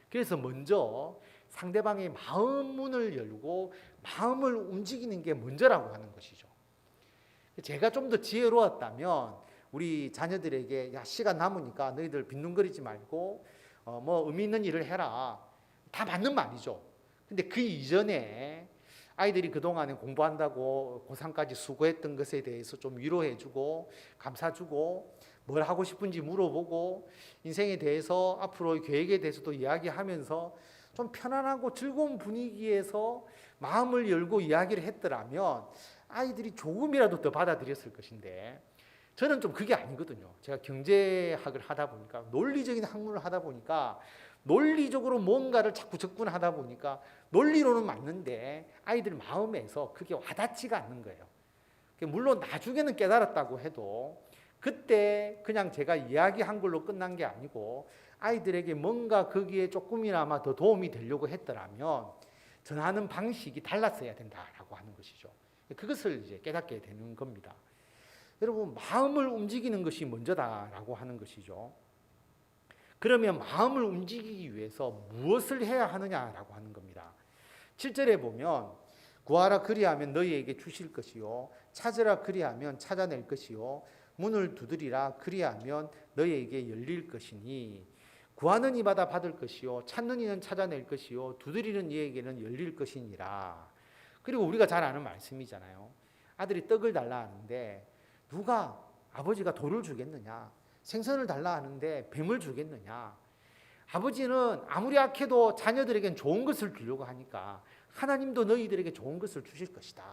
그래서 먼저 상대방의 마음 문을 열고 마음을 움직이는 게 먼저라고 하는 것이죠. 제가 좀 더 지혜로웠다면 우리 자녀들에게 시간 남으니까 너희들 빈둥거리지 말고 의미 있는 일을 해라. 다 맞는 말이죠. 근데 그 이전에 아이들이 그동안에 공부한다고 고3까지 수고했던 것에 대해서 좀 위로해주고 감사주고 뭘 하고 싶은지 물어보고 인생에 대해서 앞으로의 계획에 대해서도 이야기하면서 좀 편안하고 즐거운 분위기에서 마음을 열고 이야기를 했더라면 아이들이 조금이라도 더 받아들였을 것인데 저는 좀 그게 아니거든요. 제가 경제학을 하다 보니까 논리적인 학문을 하다 보니까 논리적으로 뭔가를 자꾸 접근하다 보니까 논리로는 맞는데 아이들 마음에서 그게 와닿지가 않는 거예요. 물론 나중에는 깨달았다고 해도 그때 그냥 제가 이야기한 걸로 끝난 게 아니고 아이들에게 뭔가 거기에 조금이나마 더 도움이 되려고 했더라면 전하는 방식이 달랐어야 된다라고 하는 것이죠. 그것을 이제 깨닫게 되는 겁니다. 여러분, 마음을 움직이는 것이 먼저다라고 하는 것이죠. 그러면 마음을 움직이기 위해서 무엇을 해야 하느냐라고 하는 겁니다. 7절에 보면 구하라 그리하면 너희에게 주실 것이요 찾으라 그리하면 찾아낼 것이요 문을 두드리라 그리하면 너희에게 열릴 것이니 구하는 이마다 받을 것이요 찾는 이는 찾아낼 것이요 두드리는 이에게는 열릴 것이니라. 그리고 우리가 잘 아는 말씀이잖아요. 아들이 떡을 달라 하는데 누가 아버지가 돌을 주겠느냐? 생선을 달라 하는데 뱀을 주겠느냐? 아버지는 아무리 악해도 자녀들에겐 좋은 것을 주려고 하니까 하나님도 너희들에게 좋은 것을 주실 것이다.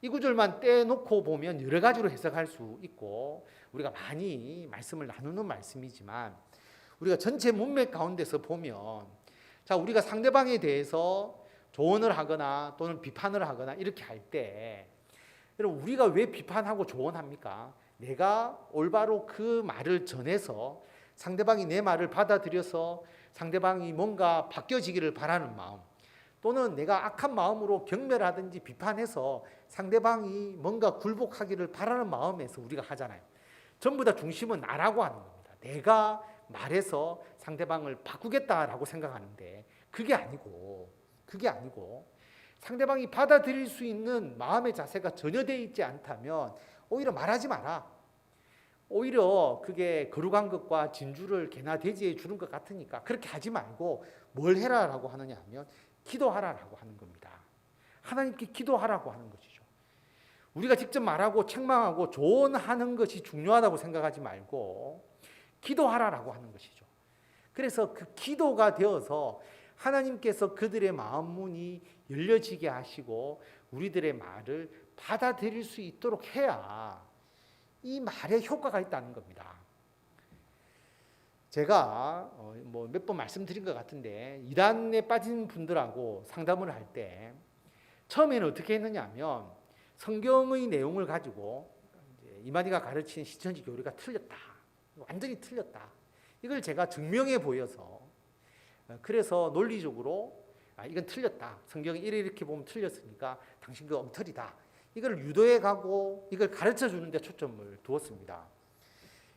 이 구절만 떼놓고 보면 여러 가지로 해석할 수 있고 우리가 많이 말씀을 나누는 말씀이지만 우리가 전체 문맥 가운데서 보면 우리가 상대방에 대해서 조언을 하거나 또는 비판을 하거나 이렇게 할 때 여러분, 우리가 왜 비판하고 조언합니까? 내가 올바로 그 말을 전해서 상대방이 내 말을 받아들여서 상대방이 뭔가 바뀌어지기를 바라는 마음, 또는 내가 악한 마음으로 경멸하든지 비판해서 상대방이 뭔가 굴복하기를 바라는 마음에서 우리가 하잖아요. 전부 다 중심은 나라고 하는 겁니다. 내가 말해서 상대방을 바꾸겠다라고 생각하는데 그게 아니고 상대방이 받아들일 수 있는 마음의 자세가 전혀 되어 있지 않다면 오히려 말하지 마라. 오히려 그게 거룩한 것과 진주를 개나 돼지에 주는 것 같으니까 그렇게 하지 말고 뭘 해라라고 하느냐 하면 기도하라라고 하는 겁니다. 하나님께 기도하라고 하는 것이죠. 우리가 직접 말하고 책망하고 조언하는 것이 중요하다고 생각하지 말고 기도하라라고 하는 것이죠. 그래서 그 기도가 되어서 하나님께서 그들의 마음 문이 열려지게 하시고 우리들의 말을 받아들일 수 있도록 해야 이 말에 효과가 있다는 겁니다. 제가 몇 번 말씀드린 것 같은데 이단에 빠진 분들하고 상담을 할 때 처음에는 어떻게 했느냐 하면 성경의 내용을 가지고 이만희가 가르치는 신천지 교리가 틀렸다. 완전히 틀렸다. 이걸 제가 증명해 보여서 그래서 논리적으로 이건 틀렸다. 성경이 이렇게 보면 틀렸으니까 당신 그 엉터리다. 이걸 유도해 가고 이걸 가르쳐 주는 데 초점을 두었습니다.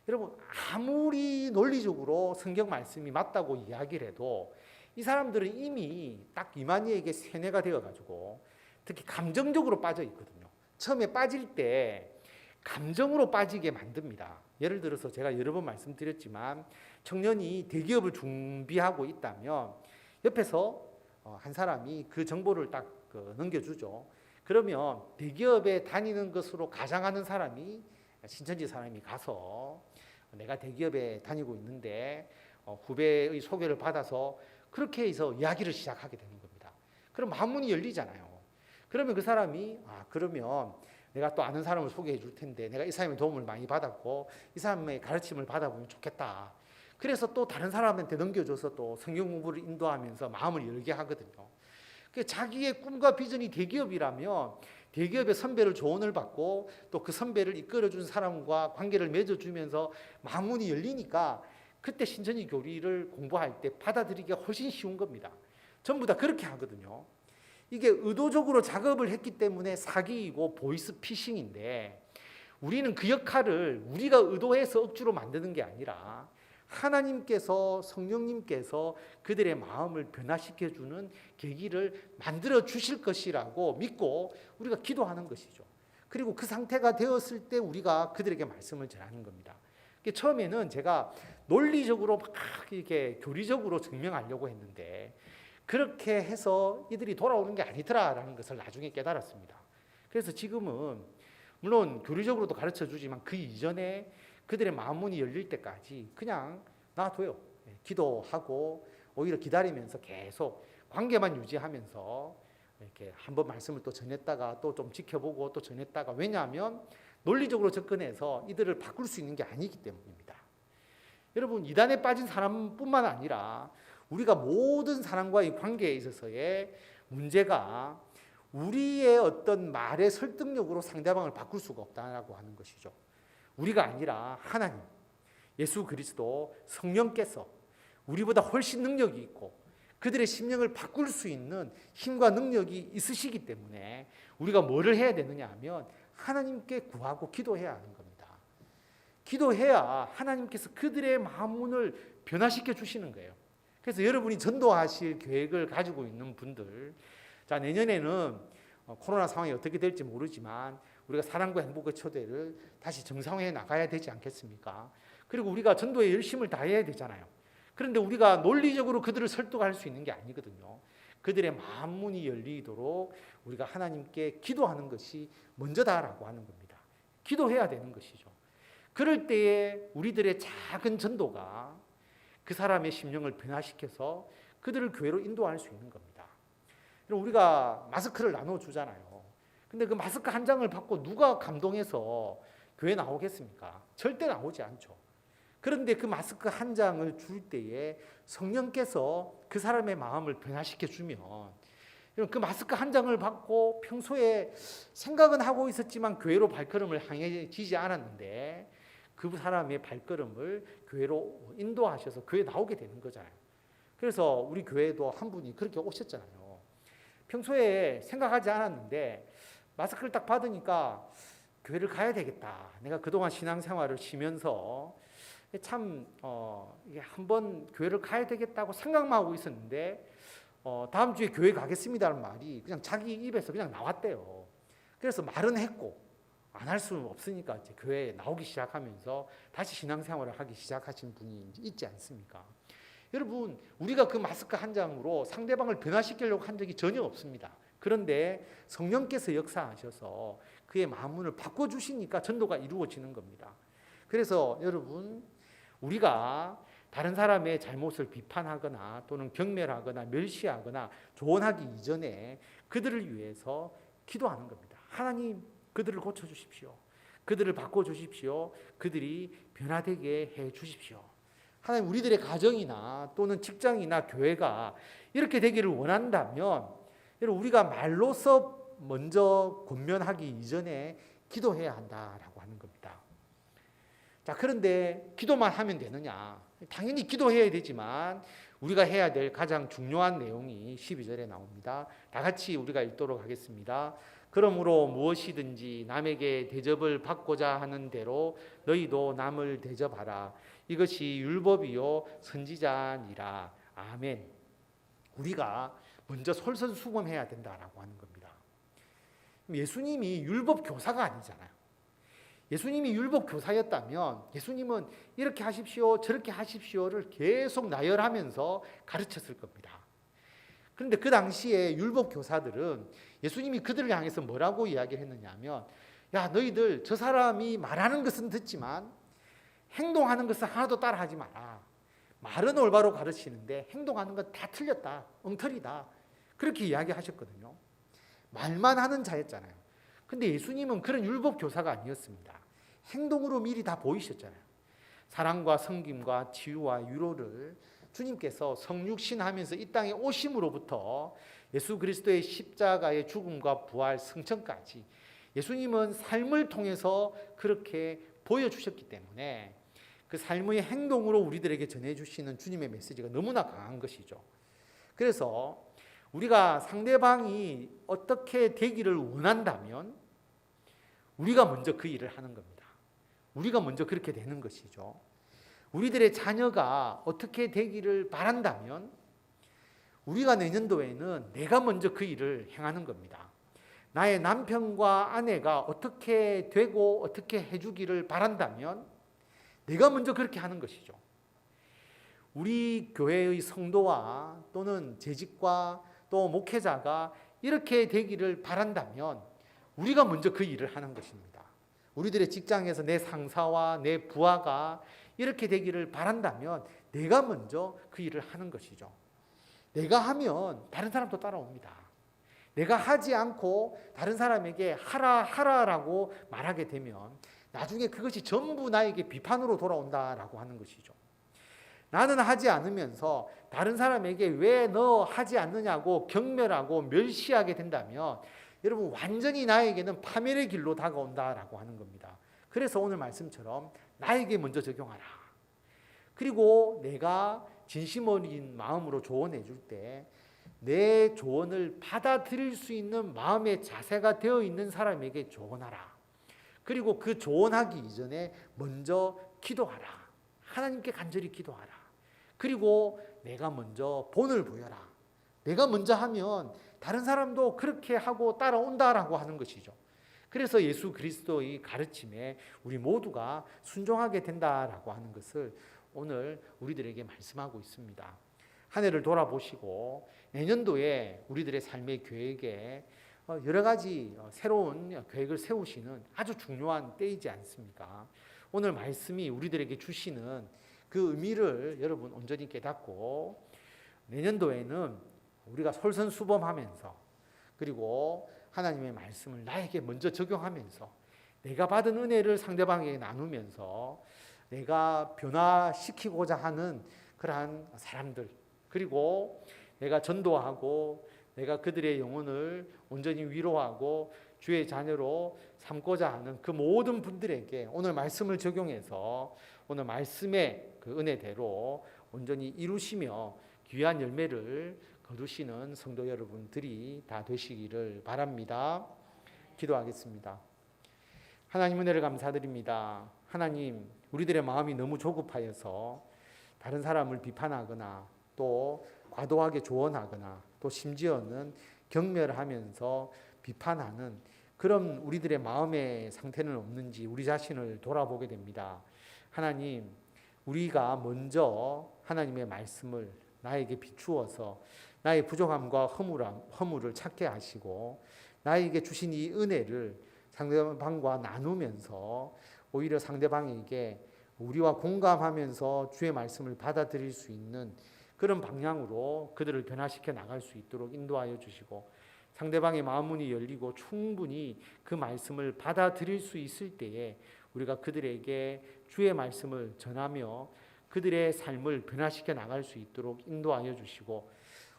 여러분, 아무리 논리적으로 성경 말씀이 맞다고 이야기를 해도 이 사람들은 이미 딱 이만희에게 세뇌가 되어가지고 특히 감정적으로 빠져 있거든요. 처음에 빠질 때 감정으로 빠지게 만듭니다. 예를 들어서 제가 여러 번 말씀드렸지만 청년이 대기업을 준비하고 있다면 옆에서 한 사람이 그 정보를 딱 넘겨주죠. 그러면 대기업에 다니는 것으로 가장하는 사람이 신천지 사람이 가서 내가 대기업에 다니고 있는데 후배의 소개를 받아서 그렇게 해서 이야기를 시작하게 되는 겁니다. 그럼 마음문이 열리잖아요. 그러면 그 사람이 그러면 내가 또 아는 사람을 소개해 줄 텐데 내가 이 사람의 도움을 많이 받았고 이 사람의 가르침을 받아보면 좋겠다. 그래서 또 다른 사람한테 넘겨줘서 또 성경 공부를 인도하면서 마음을 열게 하거든요. 자기의 꿈과 비전이 대기업이라면 대기업의 선배를 조언을 받고 또 그 선배를 이끌어준 사람과 관계를 맺어주면서 마음문이 열리니까 그때 신천지 교리를 공부할 때 받아들이기가 훨씬 쉬운 겁니다. 전부 다 그렇게 하거든요. 이게 의도적으로 작업을 했기 때문에 사기이고 보이스 피싱인데 우리는 그 역할을 우리가 의도해서 억지로 만드는 게 아니라 하나님께서 성령님께서 그들의 마음을 변화시켜주는 계기를 만들어 주실 것이라고 믿고 우리가 기도하는 것이죠. 그리고 그 상태가 되었을 때 우리가 그들에게 말씀을 전하는 겁니다. 처음에는 제가 논리적으로 막 이렇게 교리적으로 증명하려고 했는데 그렇게 해서 이들이 돌아오는 게 아니더라라는 것을 나중에 깨달았습니다. 그래서 지금은 물론 교리적으로도 가르쳐 주지만 그 이전에 그들의 마음문이 열릴 때까지 그냥 놔둬요. 기도하고 오히려 기다리면서 계속 관계만 유지하면서 이렇게 한번 말씀을 또 전했다가 또 좀 지켜보고 또 전했다가 왜냐하면 논리적으로 접근해서 이들을 바꿀 수 있는 게 아니기 때문입니다. 여러분 이단에 빠진 사람뿐만 아니라 우리가 모든 사람과의 관계에 있어서의 문제가 우리의 어떤 말의 설득력으로 상대방을 바꿀 수가 없다라고 하는 것이죠. 우리가 아니라 하나님, 예수 그리스도, 성령께서 우리보다 훨씬 능력이 있고 그들의 심령을 바꿀 수 있는 힘과 능력이 있으시기 때문에 우리가 뭐를 해야 되느냐 하면 하나님께 구하고 기도해야 하는 겁니다. 기도해야 하나님께서 그들의 마음문을 변화시켜 주시는 거예요. 그래서 여러분이 전도하실 계획을 가지고 있는 분들, 자 내년에는 코로나 상황이 어떻게 될지 모르지만 우리가 사랑과 행복의 초대를 다시 정상화해 나가야 되지 않겠습니까? 그리고 우리가 전도에 열심을 다해야 되잖아요. 그런데 우리가 논리적으로 그들을 설득할 수 있는 게 아니거든요. 그들의 마음문이 열리도록 우리가 하나님께 기도하는 것이 먼저다라고 하는 겁니다. 기도해야 되는 것이죠. 그럴 때에 우리들의 작은 전도가 그 사람의 심령을 변화시켜서 그들을 교회로 인도할 수 있는 겁니다. 우리가 마스크를 나눠주잖아요. 근데 그 마스크 한 장을 받고 누가 감동해서 교회 나오겠습니까? 절대 나오지 않죠. 그런데 그 마스크 한 장을 줄 때에 성령께서 그 사람의 마음을 변화시켜 주면 그 마스크 한 장을 받고 평소에 생각은 하고 있었지만 교회로 발걸음을 향해지지 않았는데 그 사람의 발걸음을 교회로 인도하셔서 교회에 나오게 되는 거잖아요. 그래서 우리 교회도 한 분이 그렇게 오셨잖아요. 평소에 생각하지 않았는데 마스크를 딱 받으니까 교회를 가야 되겠다. 내가 그동안 신앙생활을 쉬면서 참 이게 한번 교회를 가야 되겠다고 생각만 하고 있었는데 다음 주에 교회 가겠습니다라는 말이 그냥 자기 입에서 그냥 나왔대요. 그래서 말은 했고 안 할 수는 없으니까 이제 교회에 나오기 시작하면서 다시 신앙생활을 하기 시작하신 분이 있지 않습니까? 여러분 우리가 그 마스크 한 장으로 상대방을 변화시키려고 한 적이 전혀 없습니다. 그런데 성령께서 역사하셔서 그의 마음문을 바꿔주시니까 전도가 이루어지는 겁니다. 그래서 여러분 우리가 다른 사람의 잘못을 비판하거나 또는 경멸하거나 멸시하거나 조언하기 이전에 그들을 위해서 기도하는 겁니다. 하나님 그들을 고쳐주십시오. 그들을 바꿔주십시오. 그들이 변화되게 해주십시오. 하나님 우리들의 가정이나 또는 직장이나 교회가 이렇게 되기를 원한다면 여러분 우리가 말로서 먼저 권면하기 이전에 기도해야 한다라고 하는 겁니다. 자 그런데 기도만 하면 되느냐? 당연히 기도해야 되지만 우리가 해야 될 가장 중요한 내용이 12절에 나옵니다. 다 같이 우리가 읽도록 하겠습니다. 그러므로 무엇이든지 남에게 대접을 받고자 하는 대로 너희도 남을 대접하라. 이것이 율법이요 선지자니라. 아멘. 우리가 먼저 솔선수범해야 된다라고 하는 겁니다. 예수님이 율법 교사가 아니잖아요. 예수님이 율법 교사였다면 예수님은 이렇게 하십시오, 저렇게 하십시오를 계속 나열하면서 가르쳤을 겁니다. 그런데 그 당시에 율법 교사들은 예수님이 그들을 향해서 뭐라고 이야기했느냐 하면, 야, 너희들 저 사람이 말하는 것은 듣지만 행동하는 것은 하나도 따라하지 마라. 말은 올바로 가르치는데 행동하는 건 다 틀렸다, 엉터리다, 그렇게 이야기하셨거든요. 말만 하는 자였잖아요. 근데 예수님은 그런 율법 교사가 아니었습니다. 행동으로 미리 다 보이셨잖아요. 사랑과 섬김과 치유와 위로를 주님께서 성육신하면서 이 땅에 오심으로부터 예수 그리스도의 십자가의 죽음과 부활, 승천까지 예수님은 삶을 통해서 그렇게 보여주셨기 때문에 그 삶의 행동으로 우리들에게 전해주시는 주님의 메시지가 너무나 강한 것이죠. 그래서 우리가 상대방이 어떻게 되기를 원한다면 우리가 먼저 그 일을 하는 겁니다. 우리가 먼저 그렇게 되는 것이죠. 우리들의 자녀가 어떻게 되기를 바란다면 우리가 내년도에는 내가 먼저 그 일을 행하는 겁니다. 나의 남편과 아내가 어떻게 되고 어떻게 해주기를 바란다면 내가 먼저 그렇게 하는 것이죠. 우리 교회의 성도와 또는 재직과 또 목회자가 이렇게 되기를 바란다면 우리가 먼저 그 일을 하는 것입니다. 우리들의 직장에서 내 상사와 내 부하가 이렇게 되기를 바란다면 내가 먼저 그 일을 하는 것이죠. 내가 하면 다른 사람도 따라옵니다. 내가 하지 않고 다른 사람에게 하라라고 말하게 되면 나중에 그것이 전부 나에게 비판으로 돌아온다라고 하는 것이죠. 나는 하지 않으면서 다른 사람에게 왜 너 하지 않느냐고 경멸하고 멸시하게 된다면 여러분 완전히 나에게는 파멸의 길로 다가온다라고 하는 겁니다. 그래서 오늘 말씀처럼 나에게 먼저 적용하라. 그리고 내가 진심 어린 마음으로 조언해 줄 때 내 조언을 받아들일 수 있는 마음의 자세가 되어 있는 사람에게 조언하라. 그리고 그 조언하기 이전에 먼저 기도하라. 하나님께 간절히 기도하라. 그리고 내가 먼저 본을 보여라. 내가 먼저 하면 다른 사람도 그렇게 하고 따라온다라고 하는 것이죠. 그래서 예수 그리스도의 가르침에 우리 모두가 순종하게 된다라고 하는 것을 오늘 우리들에게 말씀하고 있습니다. 한 해를 돌아보시고 내년도에 우리들의 삶의 계획에 여러 가지 새로운 계획을 세우시는 아주 중요한 때이지 않습니까? 오늘 말씀이 우리들에게 주시는 그 의미를 여러분 온전히 깨닫고 내년도에는 우리가 솔선수범하면서 그리고 하나님의 말씀을 나에게 먼저 적용하면서 내가 받은 은혜를 상대방에게 나누면서 내가 변화시키고자 하는 그러한 사람들, 그리고 내가 전도하고 내가 그들의 영혼을 온전히 위로하고 주의 자녀로 삼고자 하는 그 모든 분들에게 오늘 말씀을 적용해서 오늘 말씀의 그 은혜대로 온전히 이루시며 귀한 열매를 거두시는 성도 여러분들이 다 되시기를 바랍니다. 기도하겠습니다. 하나님 은혜를 감사드립니다. 하나님, 우리들의 마음이 너무 조급하여서 다른 사람을 비판하거나 또 과도하게 조언하거나 또 심지어는 경멸하면서 비판하는 그런 우리들의 마음의 상태는 없는지 우리 자신을 돌아보게 됩니다. 하나님, 우리가 먼저 하나님의 말씀을 나에게 비추어서 나의 부족함과 허물을 찾게 하시고 나에게 주신 이 은혜를 상대방과 나누면서 오히려 상대방에게 우리와 공감하면서 주의 말씀을 받아들일 수 있는 그런 방향으로 그들을 변화시켜 나갈 수 있도록 인도하여 주시고 상대방의 마음문이 열리고 충분히 그 말씀을 받아들일 수 있을 때에 우리가 그들에게 주의 말씀을 전하며 그들의 삶을 변화시켜 나갈 수 있도록 인도하여 주시고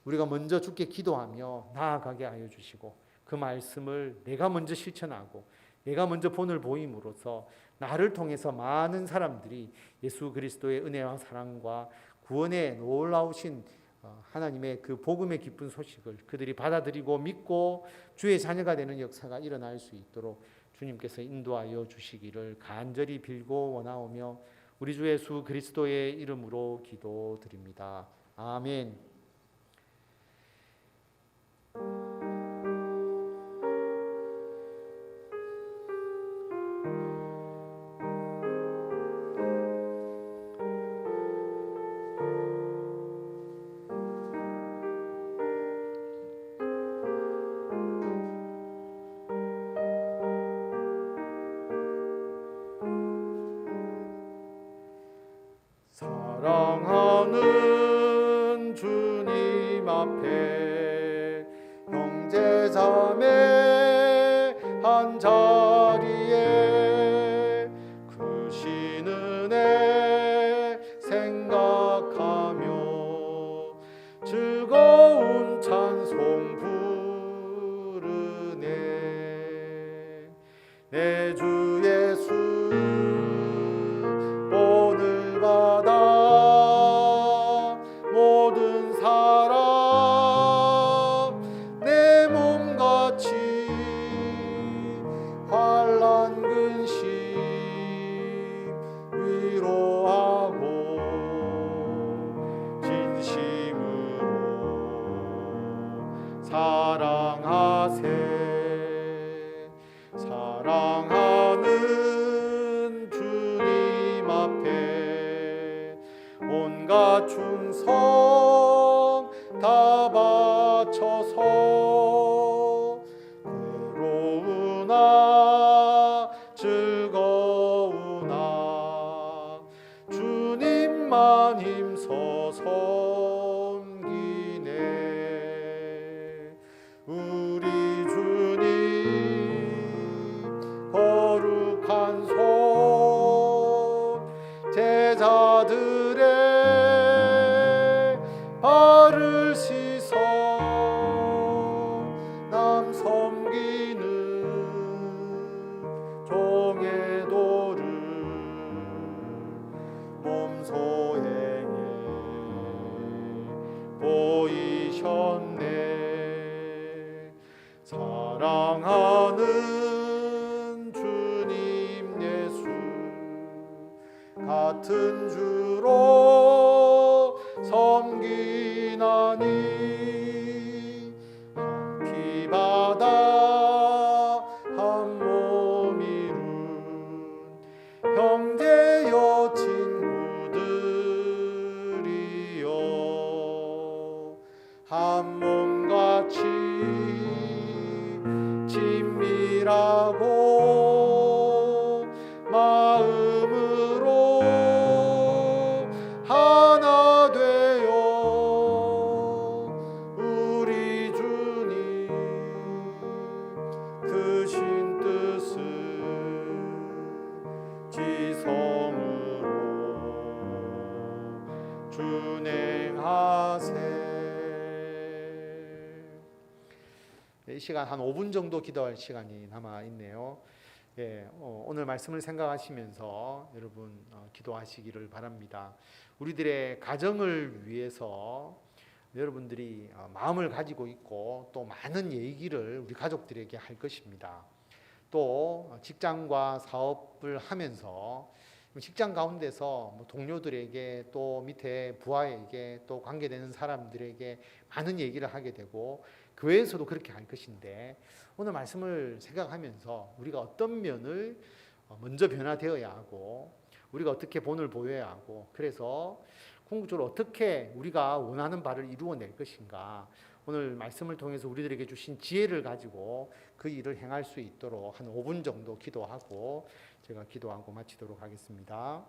우리가 먼저 주께 기도하며 나아가게 하여 주시고 그 말씀을 내가 먼저 실천하고 내가 먼저 본을 보임으로써 나를 통해서 많은 사람들이 예수 그리스도의 은혜와 사랑과 구원의 놀라우신 하나님의 그 복음의 기쁜 소식을 그들이 받아들이고 믿고 주의 자녀가 되는 역사가 일어날 수 있도록 주님께서 인도하여 주시기를 간절히 빌고 원하오며 우리 주 예수 그리스도의 이름으로 기도드립니다. 아멘. 앞에 형제 자매 한 자리에 크신 은혜 생각하며 즐거운 찬송 부르네. 내 주 예수 본을 받아 모든 사람 내 몸같이 환난 근심 위로하고 진심으로 사랑하세. 사랑하는 주님 앞에 온갖 충성 다 바쳐서 괴로우나 즐거우나 주님만 힘써 섬기네. 우리 주님 거룩한 손 제자들의 발을 씻어 남 섬기는 종의 도를 몸소행에 보이셨네. 사랑하는 주님 예수 같은 주로 섬기나니 한 피 바다 한 몸 이룬 형제여 친구들이여 한 몸같이 친밀하고 마음으로 하나 되어 우리 주님 크신 뜻을 지성으로 준행하세. 이 시간 한 5분 정도 기도할 시간이 남아 있네요. 오늘 말씀을 생각하시면서 여러분 기도하시기를 바랍니다. 우리들의 가정을 위해서 여러분들이 마음을 가지고 있고 또 많은 얘기를 우리 가족들에게 할 것입니다. 또 직장과 사업을 하면서 직장 가운데서 동료들에게 또 밑에 부하에게 또 관계되는 사람들에게 많은 얘기를 하게 되고 교회에서도 그렇게 할 것인데 오늘 말씀을 생각하면서 우리가 어떤 면을 먼저 변화되어야 하고 우리가 어떻게 본을 보여야 하고 그래서 궁극적으로 어떻게 우리가 원하는 바를 이루어낼 것인가 오늘 말씀을 통해서 우리들에게 주신 지혜를 가지고 그 일을 행할 수 있도록 한 5분 정도 기도하고 제가 기도하고 마치도록 하겠습니다.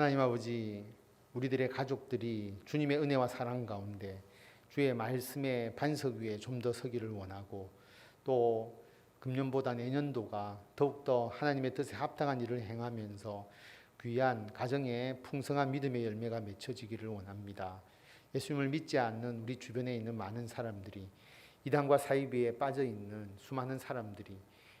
하나님 아버지, 우리들의 가족들이 주님의 은혜와 사랑 가운데 주의 말씀의 반석 위에 좀 더 서기를 원하고, 또 금년보다 내년도가 더욱더 하나님의 뜻에 합당한 일을 행하면서 귀한 가정의 풍성한 믿음의 열매가 맺혀지기를 원합니다. 예수님을 믿지 않는 우리 주변에 있는 많은 사람들이, 이단과 사이비에 빠져 있는 수많은 사람들이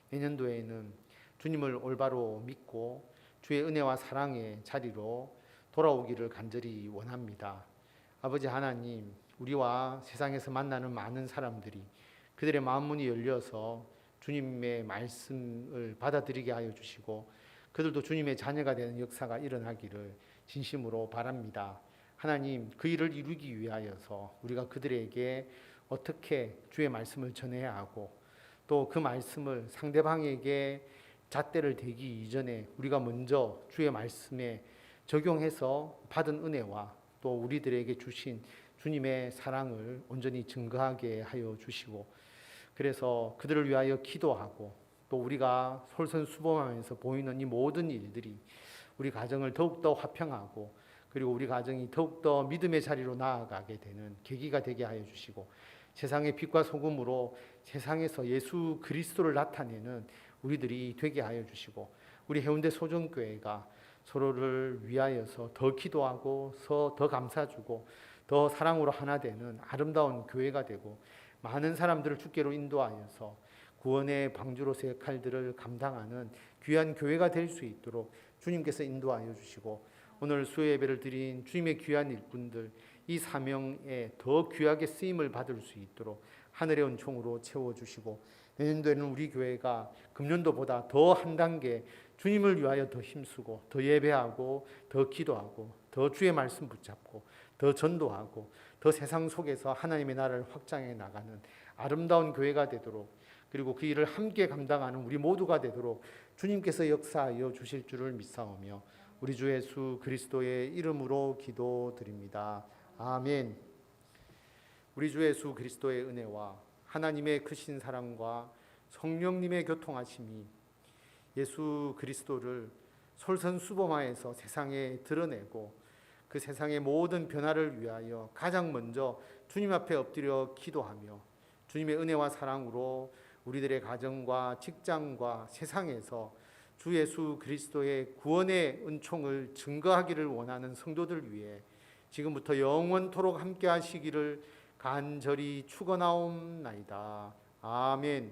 내년도에는 주님을 올바로 믿고 주의 은혜와 사랑의 자리로 돌아오기를 간절히 원합니다. 아버지 하나님, 우리와 세상에서 만나는 많은 사람들이 그들의 마음문이 열려서 주님의 말씀을 받아들이게 하여 주시고, 그들도 주님의 자녀가 되는 역사가 일어나기를 진심으로 바랍니다. 하나님, 그 일을 이루기 위하여서 우리가 그들에게 어떻게 주의 말씀을 전해야 하고, 또 그 말씀을 상대방에게 잣대를 대기 이전에 우리가 먼저 주의 말씀에 적용해서 받은 은혜와 또 우리들에게 주신 주님의 사랑을 온전히 증거하게 하여 주시고, 그래서 그들을 위하여 기도하고, 또 우리가 솔선수범하면서 보이는 이 모든 일들이 우리 가정을 더욱더 화평하고, 그리고 우리 가정이 더욱더 믿음의 자리로 나아가게 되는 계기가 되게 하여 주시고, 세상의 빛과 소금으로 세상에서 예수 그리스도를 나타내는 우리들이 되게 하여 주시고, 우리 해운대 소정교회가 서로를 위하여서 더 기도하고 더 감사주고 더 사랑으로 하나 되는 아름다운 교회가 되고, 많은 사람들을 주께로 인도하여서 구원의 방주로서의 역할들을 감당하는 귀한 교회가 될 수 있도록 주님께서 인도하여 주시고, 오늘 수요 예배를 드린 주님의 귀한 일꾼들, 이 사명에 더 귀하게 쓰임을 받을 수 있도록 하늘의 은총으로 채워주시고, 내년도에는 우리 교회가 금년도보다 더 한 단계 주님을 위하여 더 힘쓰고 더 예배하고 더 기도하고 더 주의 말씀 붙잡고 더 전도하고 더 세상 속에서 하나님의 나라를 확장해 나가는 아름다운 교회가 되도록, 그리고 그 일을 함께 감당하는 우리 모두가 되도록 주님께서 역사하여 주실 줄을 믿사오며 우리 주 예수 그리스도의 이름으로 기도드립니다. 아멘. 우리 주 예수 그리스도의 은혜와 하나님의 크신 사랑과 성령님의 교통하심이 예수 그리스도를 솔선수범하여서 세상에 드러내고, 그 세상의 모든 변화를 위하여 가장 먼저 주님 앞에 엎드려 기도하며 주님의 은혜와 사랑으로 우리들의 가정과 직장과 세상에서 주 예수 그리스도의 구원의 은총을 증거하기를 원하는 성도들 위해 지금부터 영원토록 함께 하시기를 간절히 축원하옵나이다. 아멘.